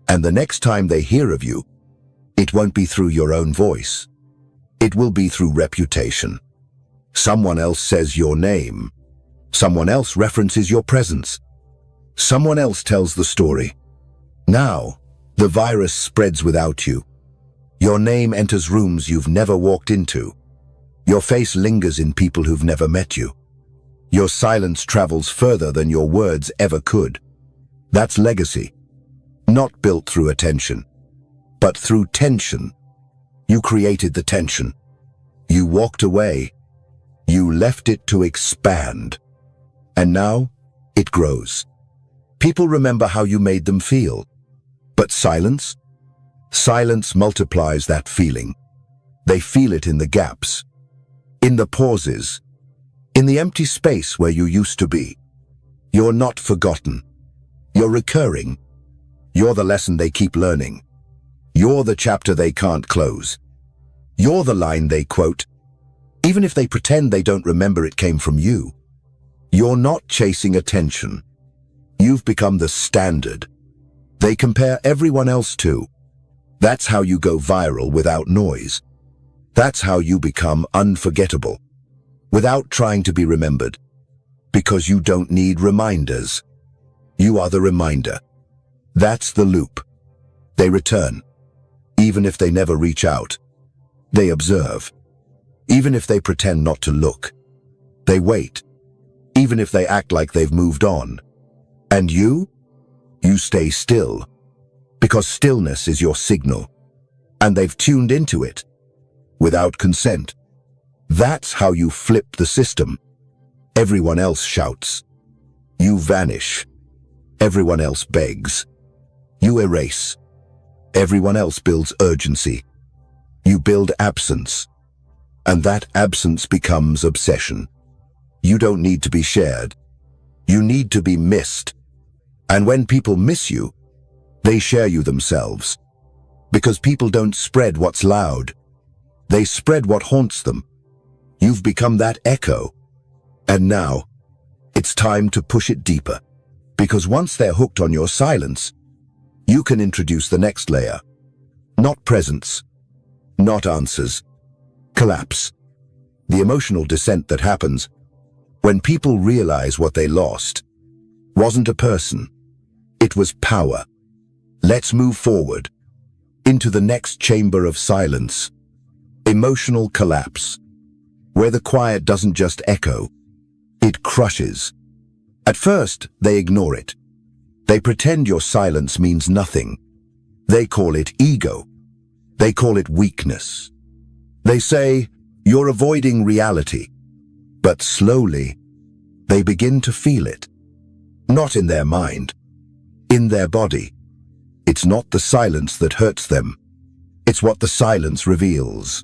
And the next time they hear of you, it won't be through your own voice. It will be through reputation. Someone else says your name. Someone else references your presence. Someone else tells the story. Now, the virus spreads without you. Your name enters rooms you've never walked into. Your face lingers in people who've never met you. Your silence travels further than your words ever could. That's legacy. Not built through attention, but through tension. You created the tension. You walked away. You left it to expand. And now, it grows. People remember how you made them feel. But silence? Silence multiplies that feeling. They feel it in the gaps, in the pauses, in the empty space where you used to be. You're not forgotten. You're recurring. You're the lesson they keep learning. You're the chapter they can't close. You're the line they quote, even if they pretend they don't remember it came from you. You're not chasing attention. You've become the standard they compare everyone else to. That's how you go viral without noise. That's how you become unforgettable, without trying to be remembered. Because you don't need reminders. You are the reminder. That's the loop. They return, even if they never reach out. They observe, even if they pretend not to look. They wait, even if they act like they've moved on. And you stay still, because stillness is your signal, and they've tuned into it, without consent. That's how you flip the system. Everyone else shouts. You vanish. Everyone else begs. You erase. Everyone else builds urgency. You build absence, and that absence becomes obsession. You don't need to be shared. You need to be missed. And when people miss you, they share you themselves. Because people don't spread what's loud. They spread what haunts them. You've become that echo. And now, it's time to push it deeper. Because once they're hooked on your silence, you can introduce the next layer. Not presence, not answers. Collapse. The emotional descent that happens when people realize what they lost wasn't a person. It was power. Let's move forward into the next chamber of silence. Emotional collapse, where the quiet doesn't just echo, it crushes. At first, they ignore it. They pretend your silence means nothing. They call it ego. They call it weakness. They say, you're avoiding reality. But slowly, they begin to feel it. Not in their mind, in their body. It's not the silence that hurts them. It's what the silence reveals.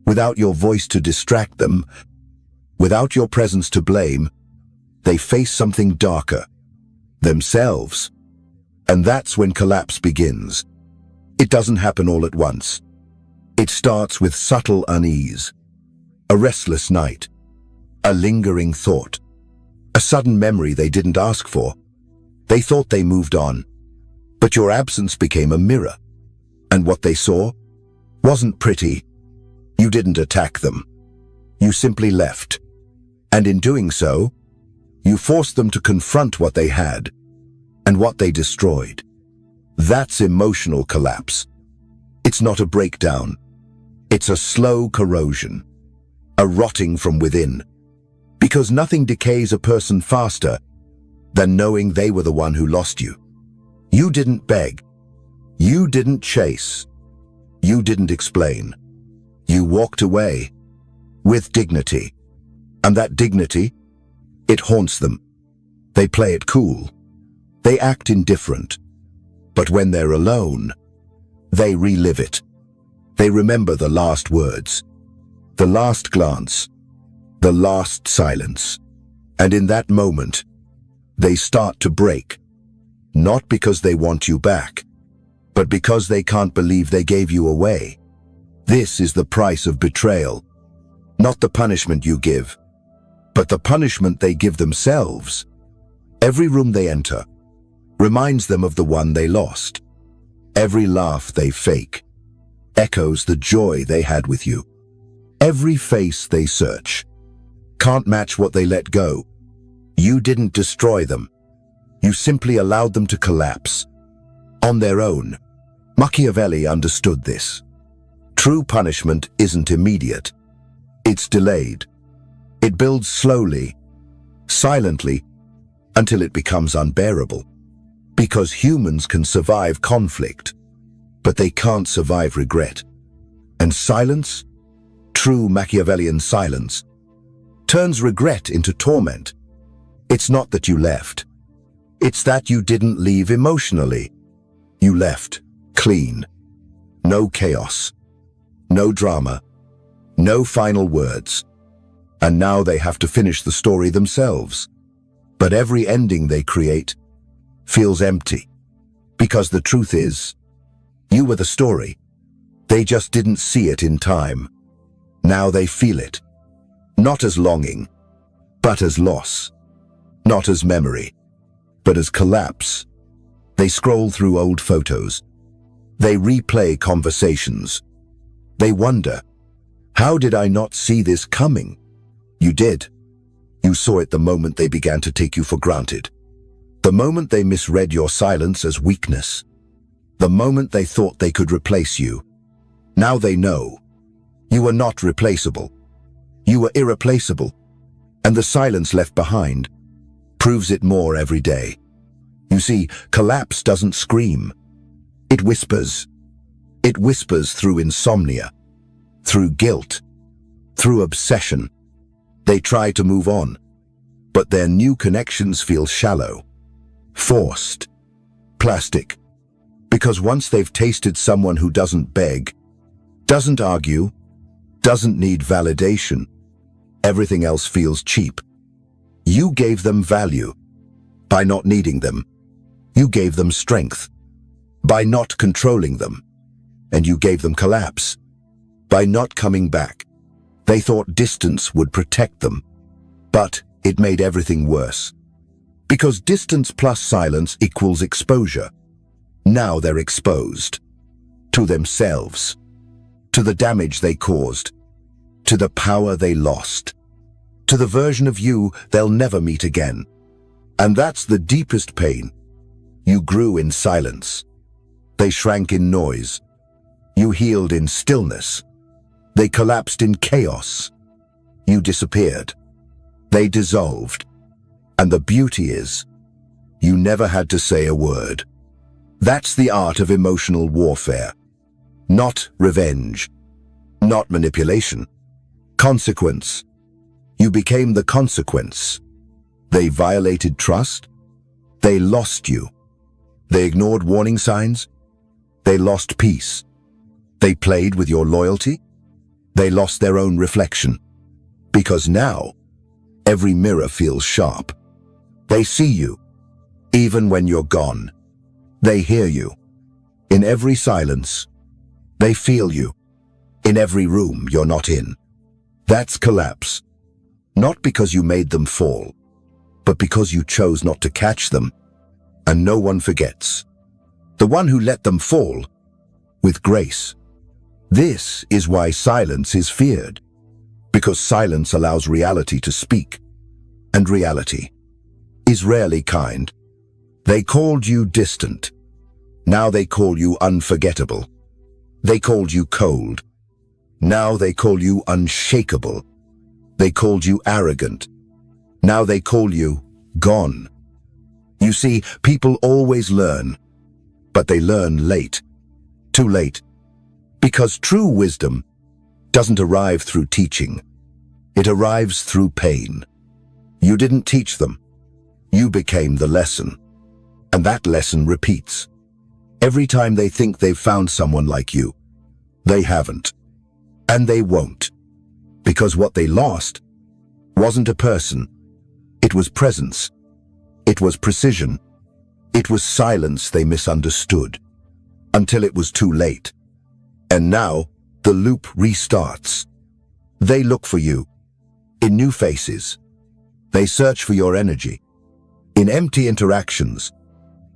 Without your voice to distract them, without your presence to blame, they face something darker, themselves. And that's when collapse begins. It doesn't happen all at once. It starts with subtle unease, a restless night, a lingering thought, a sudden memory they didn't ask for. They thought they moved on, but your absence became a mirror. And what they saw wasn't pretty. You didn't attack them. You simply left. And in doing so, you forced them to confront what they had and what they destroyed. That's emotional collapse. It's not a breakdown. It's a slow corrosion, a rotting from within. Because nothing decays a person faster than knowing they were the one who lost you. You didn't beg. You didn't chase. You didn't explain. You walked away with dignity. And that dignity, it haunts them. They play it cool. They act indifferent. But when they're alone, they relive it. They remember the last words, the last glance, the last silence. And in that moment, they start to break. Not because they want you back, but because they can't believe they gave you away. This is the price of betrayal. Not the punishment you give, but the punishment they give themselves. Every room they enter reminds them of the one they lost. Every laugh they fake echoes the joy they had with you. Every face they search can't match what they let go. You didn't destroy them. You simply allowed them to collapse on their own. Machiavelli understood this. True punishment isn't immediate. It's delayed. It builds slowly, silently, until it becomes unbearable. Because humans can survive conflict, but they can't survive regret. And silence, true Machiavellian silence, turns regret into torment. It's not that you left. It's that you didn't leave emotionally. You left clean. No chaos. No drama. No final words. And now they have to finish the story themselves. But every ending they create feels empty. Because the truth is, you were the story. They just didn't see it in time. Now they feel it. Not as longing, but as loss. Not as memory, but as collapse. They scroll through old photos. They replay conversations. They wonder, how did I not see this coming? You did. You saw it the moment they began to take you for granted. The moment they misread your silence as weakness. The moment they thought they could replace you. Now they know. You were not replaceable. You were irreplaceable. And the silence left behind proves it more every day. You see, collapse doesn't scream. It whispers. It whispers through insomnia, through guilt, through obsession. They try to move on, but their new connections feel shallow, forced, plastic. Because once they've tasted someone who doesn't beg, doesn't argue, doesn't need validation, everything else feels cheap. You gave them value by not needing them. You gave them strength by not controlling them. And you gave them collapse by not coming back. They thought distance would protect them, but it made everything worse. Because distance plus silence equals exposure. Now they're exposed. To themselves. To the damage they caused. To the power they lost. To the version of you they'll never meet again. And that's the deepest pain. You grew in silence. They shrank in noise. You healed in stillness. They collapsed in chaos. You disappeared. They dissolved. And the beauty is, you never had to say a word. That's the art of emotional warfare. Not revenge. Not manipulation. Consequence. You became the consequence. They violated trust. They lost you. They ignored warning signs. They lost peace. They played with your loyalty. They lost their own reflection. Because now, every mirror feels sharp. They see you, even when you're gone. They hear you. In every silence, they feel you. In every room you're not in. That's collapse. Not because you made them fall, but because you chose not to catch them. And no one forgets. The one who let them fall, with grace. This is why silence is feared. Because silence allows reality to speak. And reality is rarely kind. They called you distant. Now they call you unforgettable. They called you cold. Now they call you unshakable. They called you arrogant. Now they call you gone. You see, people always learn, but they learn late. Too late. Because true wisdom doesn't arrive through teaching. It arrives through pain. You didn't teach them. You became the lesson. And that lesson repeats. Every time they think they've found someone like you, they haven't. And they won't. Because what they lost wasn't a person. It was presence. It was precision. It was silence they misunderstood. Until it was too late. And now, the loop restarts. They look for you. In new faces. They search for your energy. In empty interactions.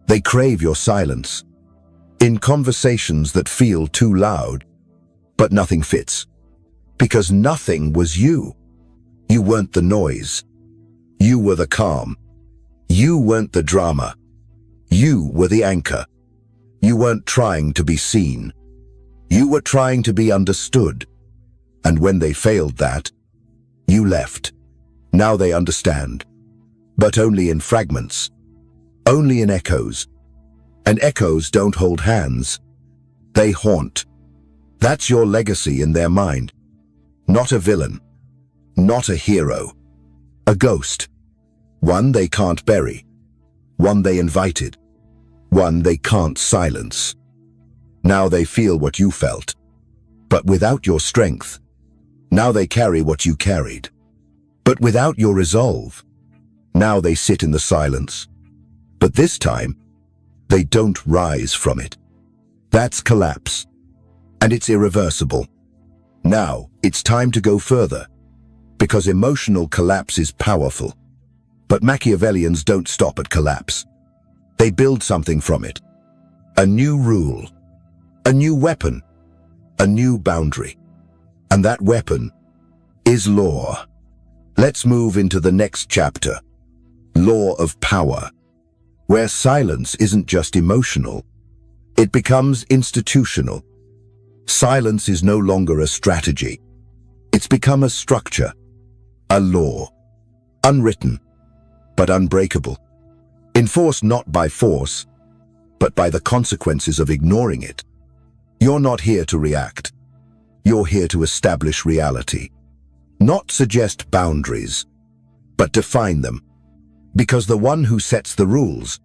They crave your silence. In conversations that feel too loud. But nothing fits. Because nothing was you. You weren't the noise. You were the calm. You weren't the drama. You were the anchor. You weren't trying to be seen. You were trying to be understood. And when they failed that, you left. Now they understand. But only in fragments. Only in echoes. And echoes don't hold hands. They haunt. That's your legacy in their mind. Not a villain. Not a hero. A ghost. One they can't bury. One they invited. One they can't silence. Now they feel what you felt. But without your strength. Now they carry what you carried. But without your resolve. Now they sit in the silence. But this time, they don't rise from it. That's collapse. And it's irreversible. Now, it's time to go further. Because emotional collapse is powerful. But Machiavellians don't stop at collapse. They build something from it. A new rule. A new weapon. A new boundary. And that weapon is law. Let's move into the next chapter. Law of power. Where silence isn't just emotional. It becomes institutional. Silence is no longer a strategy. It's become a structure. A law. Unwritten, but unbreakable. Enforced not by force, but by the consequences of ignoring it. You're not here to react. You're here to establish reality. Not suggest boundaries, but define them. Because the one who sets the rules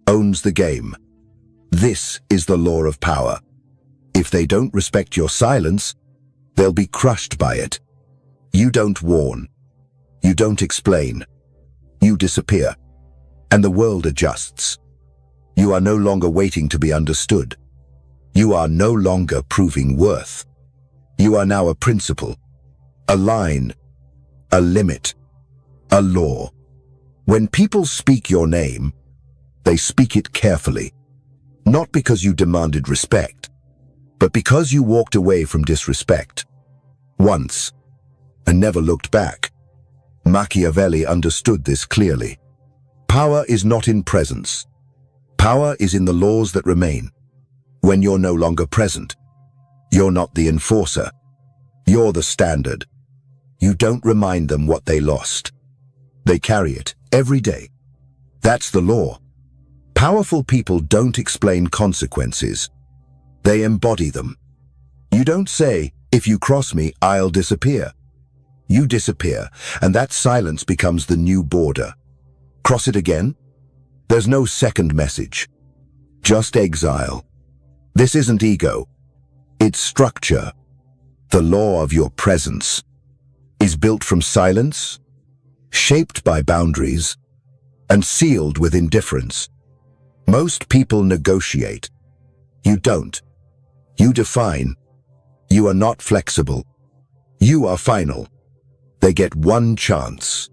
owns the game. This is the law of power. If they don't respect your silence, they'll be crushed by it. You don't warn. You don't explain. You disappear. And the world adjusts. You are no longer waiting to be understood. You are no longer proving worth. You are now a principle, a line, a limit, a law. When people speak your name, they speak it carefully, not because you demanded respect, but because you walked away from disrespect. Once, and never looked back. Machiavelli understood this clearly. Power is not in presence. Power is in the laws that remain. When you're no longer present, you're not the enforcer. You're the standard. You don't remind them what they lost. They carry it every day. That's the law. Powerful people don't explain consequences. They embody them. You don't say, "If you cross me, I'll disappear." You disappear, and that silence becomes the new border. Cross it again? There's no second message. Just exile. This isn't ego. It's structure. The law of your presence is built from silence, shaped by boundaries, and sealed with indifference. Most people negotiate. You don't. You define. You are not flexible. You are final. They get one chance,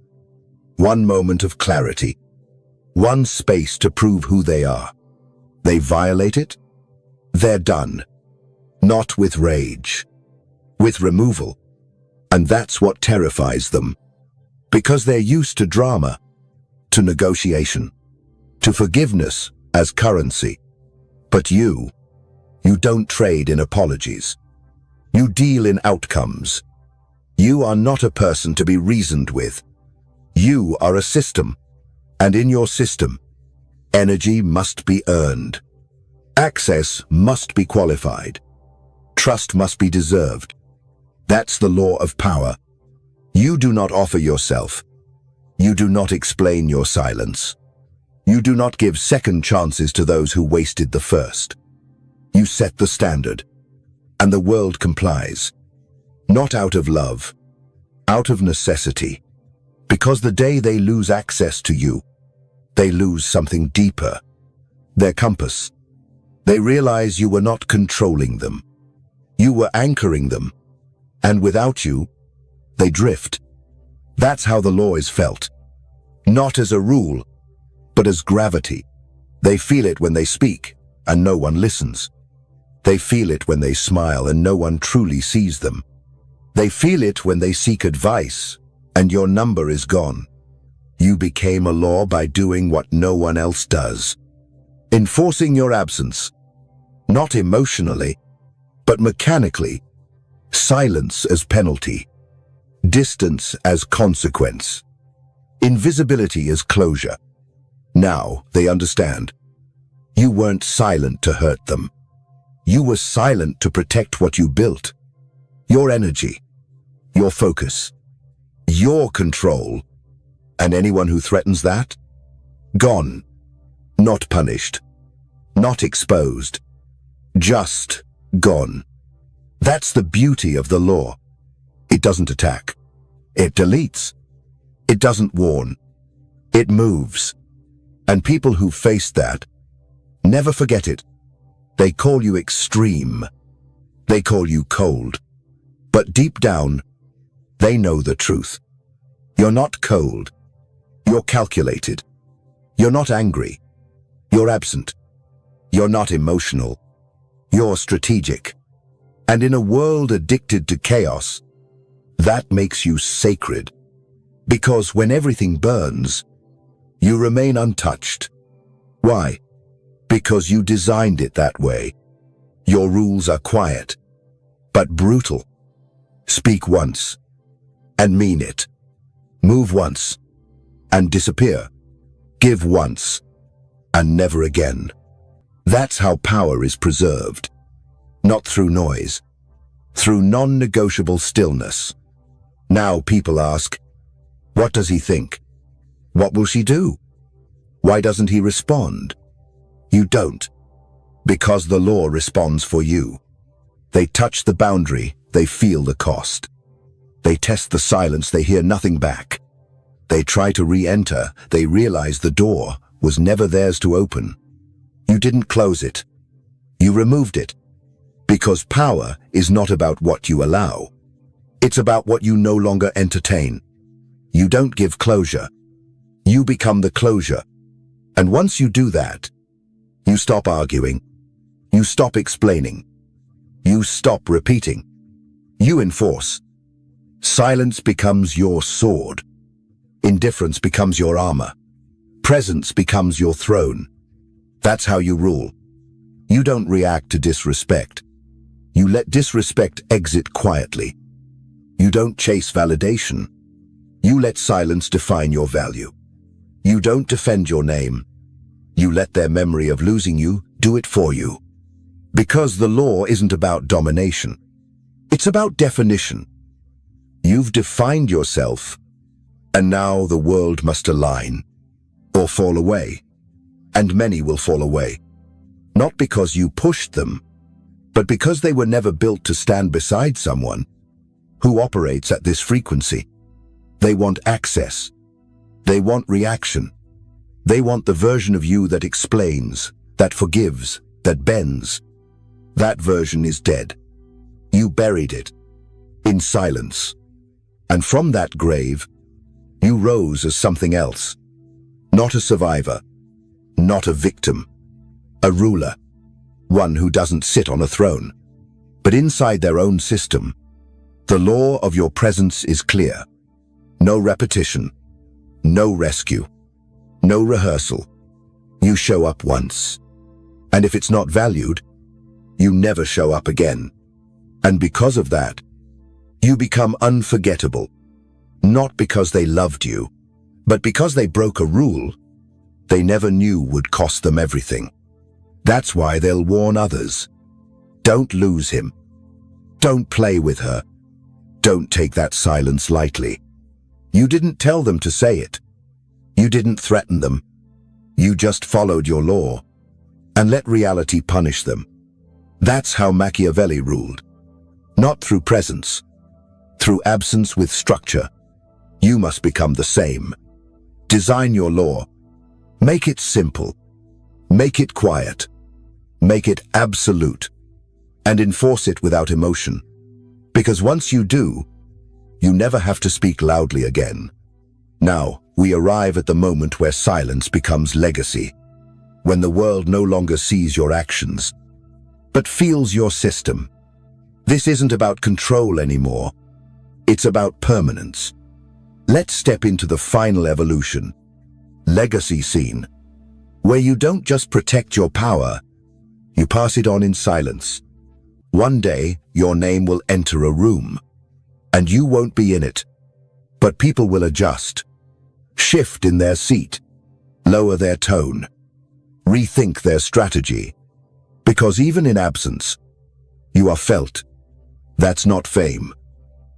one moment of clarity, one space to prove who they are. They violate it, they're done. Not with rage, with removal. And that's what terrifies them. Because they're used to drama, to negotiation, to forgiveness as currency. But you don't trade in apologies. You deal in outcomes. You are not a person to be reasoned with. You are a system, and in your system, energy must be earned. Access must be qualified. Trust must be deserved. That's the law of power. You do not offer yourself. You do not explain your silence. You do not give second chances to those who wasted the first. You set the standard, and the world complies. Not out of love, out of necessity. Because the day they lose access to you, they lose something deeper, their compass. They realize you were not controlling them. You were anchoring them, and without you, they drift. That's how the law is felt. Not as a rule, but as gravity. They feel it when they speak, and no one listens. They feel it when they smile, and no one truly sees them. They feel it when they seek advice, and your number is gone. You became a law by doing what no one else does. Enforcing your absence, not emotionally, but mechanically. Silence as penalty, distance as consequence, invisibility as closure. Now they understand. You weren't silent to hurt them. You were silent to protect what you built. Your energy, your focus, your control. And anyone who threatens that? Gone. Not punished. Not exposed. Just gone. That's the beauty of the law. It doesn't attack. It deletes. It doesn't warn. It moves. And people who face that never forget it. They call you extreme. They call you cold. But deep down, they know the truth. You're not cold. You're calculated. You're not angry. You're absent. You're not emotional. You're strategic. And in a world addicted to chaos, that makes you sacred. Because when everything burns, you remain untouched. Why? Because you designed it that way. Your rules are quiet, but brutal. Speak once, and mean it. Move once, and disappear. Give once, and never again. That's how power is preserved. Not through noise, through non-negotiable stillness. Now people ask, what does he think? What will she do? Why doesn't he respond? You don't, because the law responds for you. They touch the boundary, they feel the cost. They test the silence, they hear nothing back. They try to re-enter, they realize the door was never theirs to open. You didn't close it. You removed it. Because power is not about what you allow. It's about what you no longer entertain. You don't give closure. You become the closure. And once you do that, you stop arguing. You stop explaining. You stop repeating. You enforce. Silence becomes your sword. Indifference becomes your armor. Presence becomes your throne. That's how you rule. You don't react to disrespect. You let disrespect exit quietly. You don't chase validation. You let silence define your value. You don't defend your name. You let their memory of losing you do it for you. Because the law isn't about domination. It's about definition. You've defined yourself, and now the world must align, or fall away. And many will fall away. Not because you pushed them, but because they were never built to stand beside someone who operates at this frequency. They want access. They want reaction. They want the version of you that explains, that forgives, that bends. That version is dead. You buried it in silence. And from that grave, you rose as something else. Not a survivor, not a victim, a ruler, one who doesn't sit on a throne. But inside their own system, the law of your presence is clear. No repetition, no rescue, no rehearsal. You show up once. And if it's not valued, you never show up again. And because of that, you become unforgettable. Not because they loved you, but because they broke a rule they never knew would cost them everything. That's why they'll warn others. Don't lose him. Don't play with her. Don't take that silence lightly. You didn't tell them to say it. You didn't threaten them. You just followed your law and let reality punish them. That's how Machiavelli ruled. Not through presence, through absence with structure. You must become the same. Design your law. Make it simple. Make it quiet. Make it absolute. And enforce it without emotion. Because once you do, you never have to speak loudly again. Now, we arrive at the moment where silence becomes legacy. When the world no longer sees your actions, but feels your system. This isn't about control anymore. It's about permanence. Let's step into the final evolution, legacy scene, where you don't just protect your power, you pass it on in silence. One day, your name will enter a room, and you won't be in it, but people will adjust, shift in their seat, lower their tone, rethink their strategy, because even in absence, you are felt. That's not fame.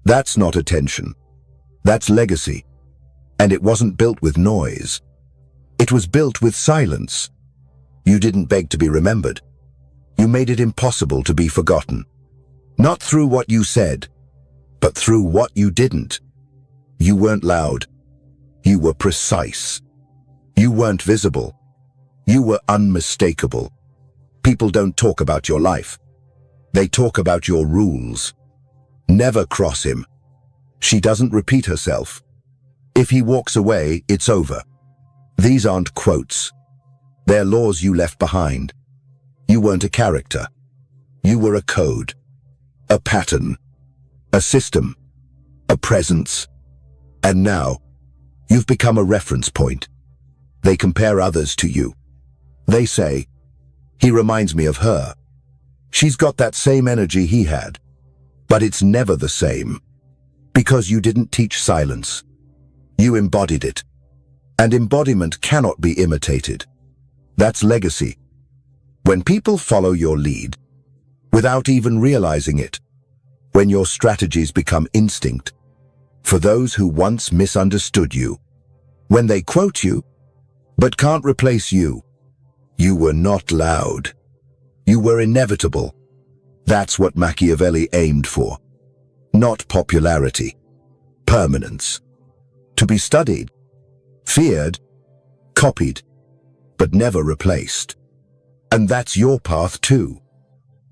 That's not attention. That's legacy. And it wasn't built with noise. It was built with silence. You didn't beg to be remembered. You made it impossible to be forgotten. Not through what you said, but through what you didn't. You weren't loud. You were precise. You weren't visible. You were unmistakable. People don't talk about your life. They talk about your rules. Never cross him. She doesn't repeat herself. If he walks away, it's over. These aren't quotes. They're laws you left behind. You weren't a character. You were a code, a pattern, a system, a presence. And now, you've become a reference point. They compare others to you. They say, he reminds me of her. She's got that same energy he had. But it's never the same. Because you didn't teach silence. You embodied it. And embodiment cannot be imitated. That's legacy. When people follow your lead, without even realizing it, when your strategies become instinct, for those who once misunderstood you, when they quote you, but can't replace you, you were not loud. You were inevitable. That's what Machiavelli aimed for. Not popularity, permanence. To be studied, feared, copied, but never replaced. And that's your path too,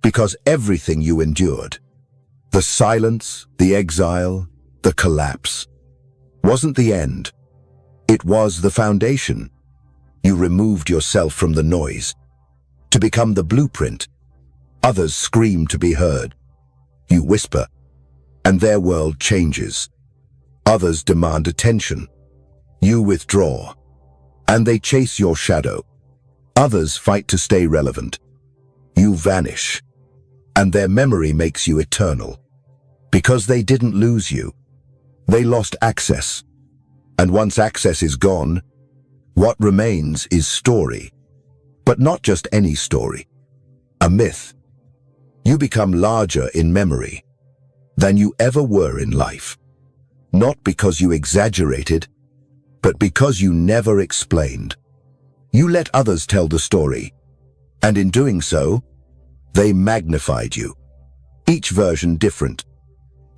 because everything you endured, the silence, the exile, the collapse, wasn't the end. It was the foundation. You removed yourself from the noise to become the blueprint. Others scream to be heard. You whisper, and their world changes. Others demand attention. You withdraw, and they chase your shadow. Others fight to stay relevant. You vanish, and their memory makes you eternal. Because they didn't lose you, they lost access. And once access is gone, what remains is story. But not just any story. A myth. You become larger in memory than you ever were in life. Not because you exaggerated, but because you never explained. You let others tell the story, and in doing so, they magnified you. Each version different,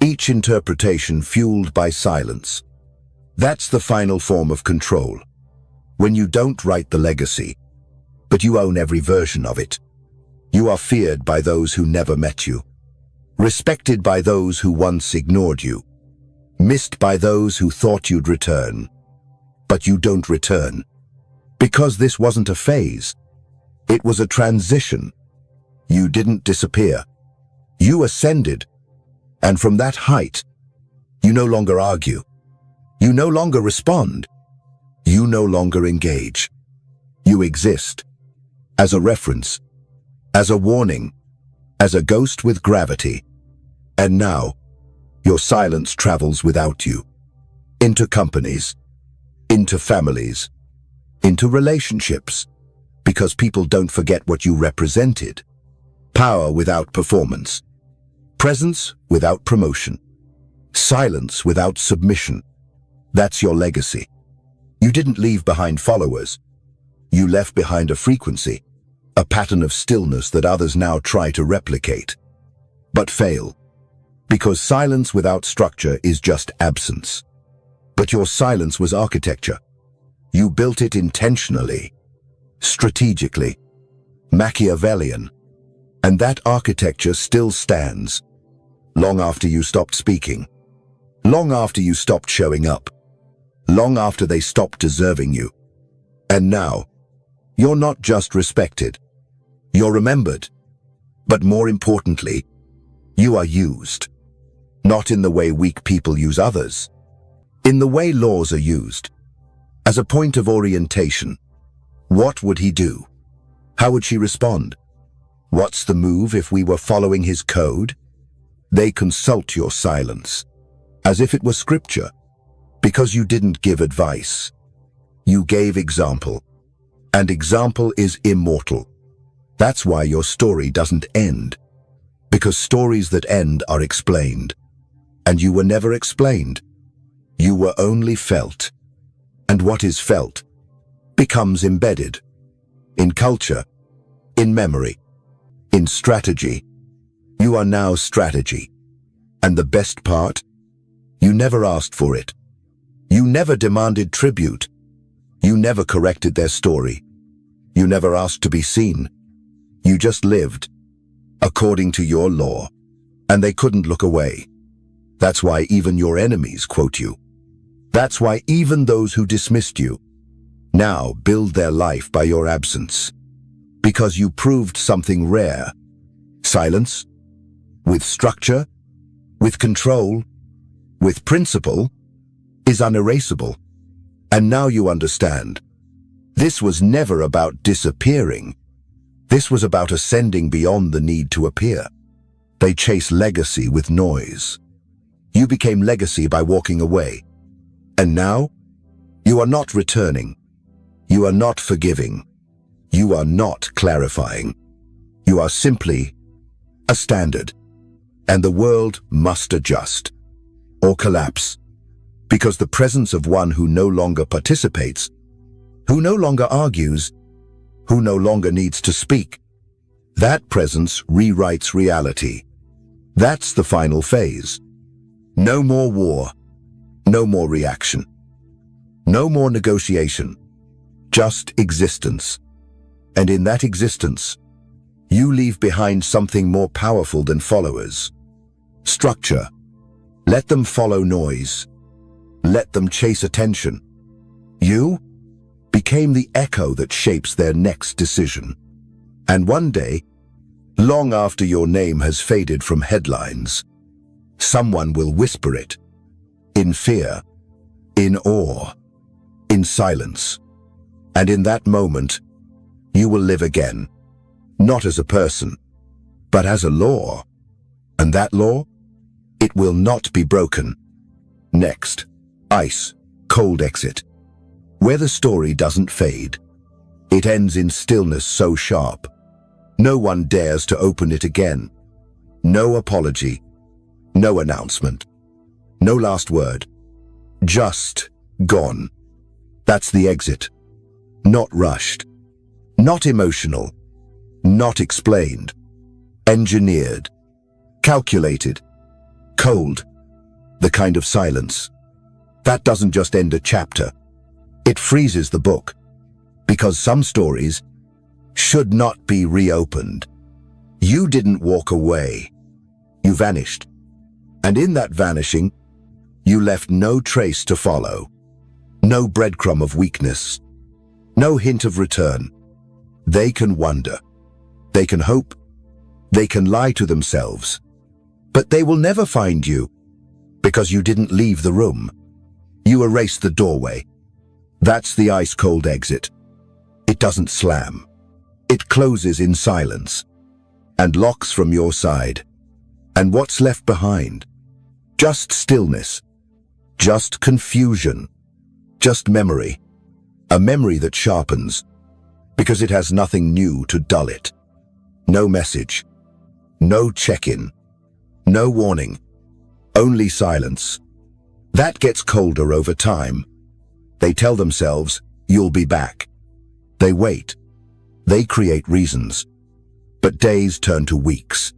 each interpretation fueled by silence. That's the final form of control. When you don't write the legacy, but you own every version of it. You are feared by those who never met you, respected by those who once ignored you, missed by those who thought you'd return. But you don't return, because this wasn't a phase. It was a transition. You didn't disappear. You ascended, and from that height, you no longer argue. You no longer respond. You no longer engage. You exist as a reference, as a warning, as a ghost with gravity. And now, your silence travels without you, into companies, into families, into relationships, because people don't forget what you represented. Power without performance, presence without promotion, silence without submission. That's your legacy. You didn't leave behind followers. You left behind a frequency, a pattern of stillness that others now try to replicate, but fail. Because silence without structure is just absence. But your silence was architecture. You built it intentionally, strategically, Machiavellian. And that architecture still stands, long after you stopped speaking, long after you stopped showing up, long after they stopped deserving you. And now, you're not just respected, you're remembered. But more importantly, you are used. Not in the way weak people use others, in the way laws are used. As a point of orientation. What would he do? How would she respond? What's the move if we were following his code? They consult your silence, as if it were scripture, because you didn't give advice. You gave example, and example is immortal. That's why your story doesn't end, because stories that end are explained, and you were never explained. You were only felt, and what is felt becomes embedded in culture, in memory, in strategy. You are now strategy. And the best part? You never asked for it. You never demanded tribute. You never corrected their story. You never asked to be seen. You just lived, according to your law, and they couldn't look away. That's why even your enemies quote you. That's why even those who dismissed you now build their life by your absence. Because you proved something rare. Silence, with structure, with control, with principle, is unerasable. And now you understand. This was never about disappearing. This was about ascending beyond the need to appear. They chase legacy with noise. You became legacy by walking away. And now, you are not returning. You are not forgiving. You are not clarifying. You are simply a standard. And the world must adjust or collapse, because the presence of one who no longer participates, who no longer argues, who no longer needs to speak, that presence rewrites reality. That's the final phase. No more war, no more reaction, no more negotiation, just existence. And in that existence, you leave behind something more powerful than followers. Structure. Let them follow noise. Let them chase attention. You became the echo that shapes their next decision. And one day, long after your name has faded from headlines, someone will whisper it, in fear, in awe, in silence. And in that moment, you will live again, not as a person, but as a law. And that law? It will not be broken. Next, ice, cold exit. Where the story doesn't fade. It ends in stillness so sharp. No one dares to open it again. No apology. No announcement. No last word. Just gone. That's the exit. Not rushed. Not emotional. Not explained. Engineered. Calculated. Cold. The kind of silence. That doesn't just end a chapter. It freezes the book. Because some stories should not be reopened. You didn't walk away. You vanished. And in that vanishing, you left no trace to follow. No breadcrumb of weakness. No hint of return. They can wonder. They can hope. They can lie to themselves. But they will never find you, because you didn't leave the room. You erased the doorway. That's the ice-cold exit. It doesn't slam. It closes in silence, and locks from your side. And what's left behind? Just stillness. Just confusion. Just memory. A memory that sharpens, because it has nothing new to dull it. No message. No check-in. No warning. Only silence. That gets colder over time. They tell themselves, you'll be back. They wait. They create reasons. But days turn to weeks.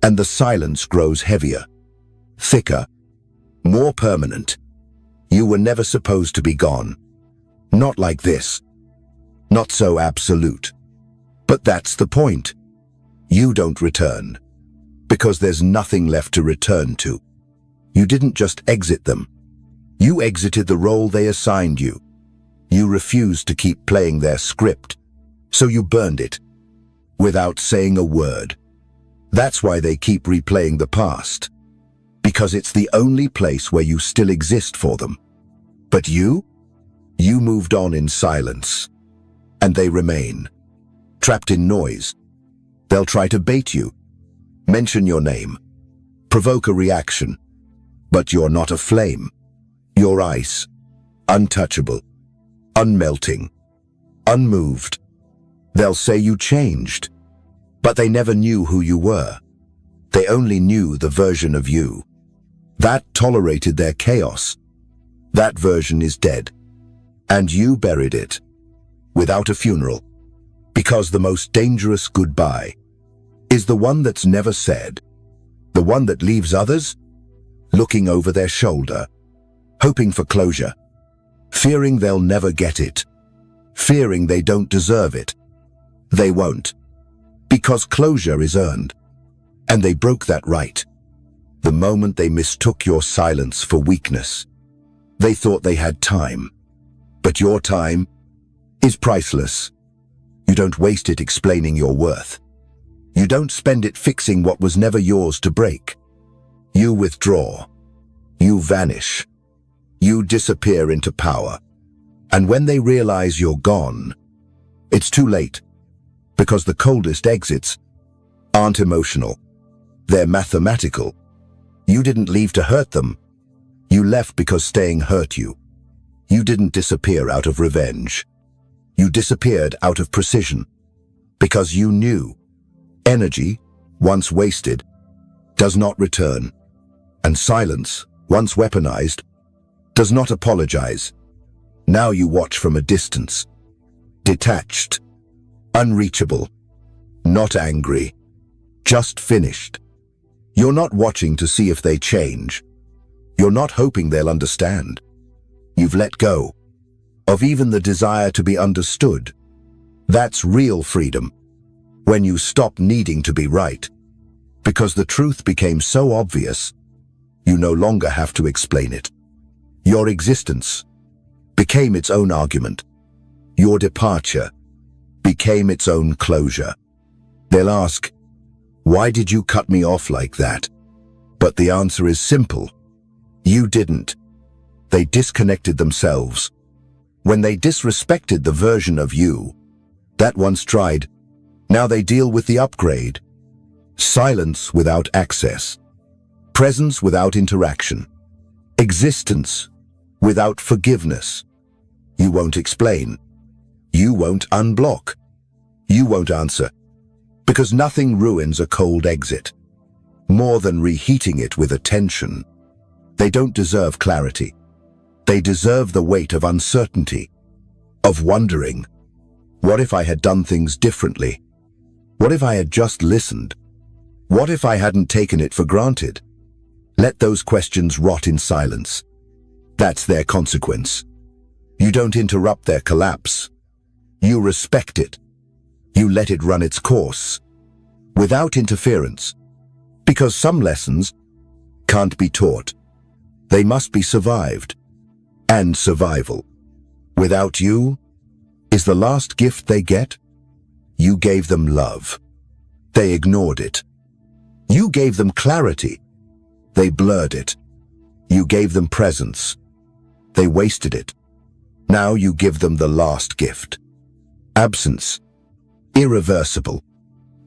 And the silence grows heavier, thicker, more permanent. You were never supposed to be gone. Not like this. Not so absolute. But that's the point. You don't return. Because there's nothing left to return to. You didn't just exit them. You exited the role they assigned you. You refused to keep playing their script. So you burned it. Without saying a word. That's why they keep replaying the past. Because it's the only place where you still exist for them. But you? You moved on in silence. And they remain. Trapped in noise. They'll try to bait you. Mention your name. Provoke a reaction. But you're not a flame. You're ice. Untouchable. Unmelting. Unmoved. They'll say you changed. But they never knew who you were. They only knew the version of you. That tolerated their chaos. That version is dead. And you buried it. Without a funeral. Because the most dangerous goodbye is the one that's never said. The one that leaves others looking over their shoulder, hoping for closure, fearing they'll never get it, fearing they don't deserve it. They won't. Because closure is earned. And they broke that right. The moment they mistook your silence for weakness. They thought they had time. But your time is priceless. You don't waste it explaining your worth. You don't spend it fixing what was never yours to break. You withdraw. You vanish. You disappear into power. And when they realize you're gone, it's too late. Because the coldest exits aren't emotional. They're mathematical. You didn't leave to hurt them. You left because staying hurt you. You didn't disappear out of revenge. You disappeared out of precision. Because you knew energy, once wasted, does not return. And silence, once weaponized, does not apologize. Now you watch from a distance. Detached. Unreachable. Not angry. Just finished. You're not watching to see if they change. You're not hoping they'll understand. You've let go of even the desire to be understood. That's real freedom. When you stop needing to be right. Because the truth became so obvious, you no longer have to explain it. Your existence, became its own argument. Your departure became its own closure. They'll ask, "Why did you cut me off like that?" But the answer is simple. You didn't. They disconnected themselves. When they disrespected the version of you that once tried, now they deal with the upgrade. Silence without access. Presence without interaction. Existence without forgiveness. You won't explain. You won't unblock. You won't answer. Because nothing ruins a cold exit more than reheating it with attention. They don't deserve clarity. They deserve the weight of uncertainty, of wondering, what if I had done things differently? What if I had just listened? What if I hadn't taken it for granted? Let those questions rot in silence. That's their consequence. You don't interrupt their collapse. You respect it. You let it run its course, without interference. Because some lessons can't be taught. They must be survived. And survival, without you, is the last gift they get. You gave them love. They ignored it. You gave them clarity. They blurred it. You gave them presence. They wasted it. Now you give them the last gift. Absence. Irreversible.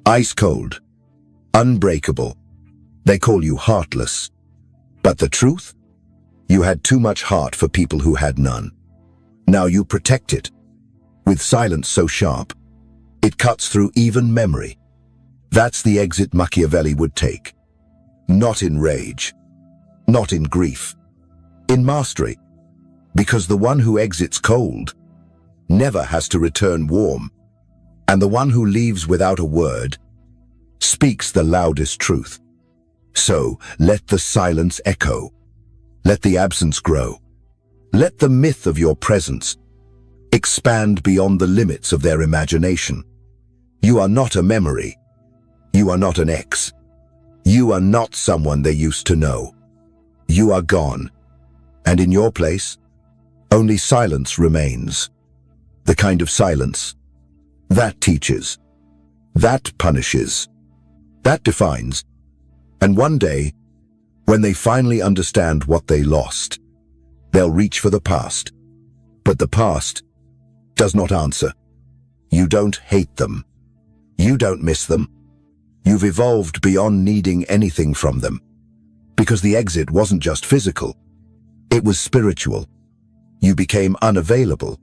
Ice cold. Unbreakable. They call you heartless. But the truth? You had too much heart for people who had none. Now you protect it. With silence so sharp, it cuts through even memory. That's the exit Machiavelli would take. Not in rage. Not in grief. In mastery. Because the one who exits cold never has to return warm. And the one who leaves without a word speaks the loudest truth. So let the silence echo. Let the absence grow. Let the myth of your presence expand beyond the limits of their imagination. You are not a memory. You are not an ex. You are not someone they used to know. You are gone. And in your place, only silence remains. The kind of silence that teaches, that punishes, that defines. And one day, when they finally understand what they lost, they'll reach for the past. But the past does not answer. You don't hate them. You don't miss them. You've evolved beyond needing anything from them. Because the exit wasn't just physical. It was spiritual. You became unavailable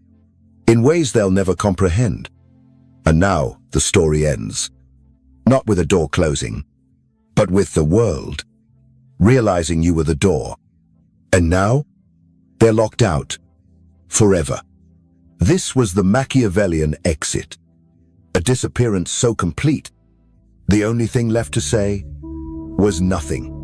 in ways they'll never comprehend. And now the story ends. Not with a door closing, but with the world realizing you were the door. And now they're locked out forever. This was the Machiavellian exit. A disappearance so complete, the only thing left to say was nothing.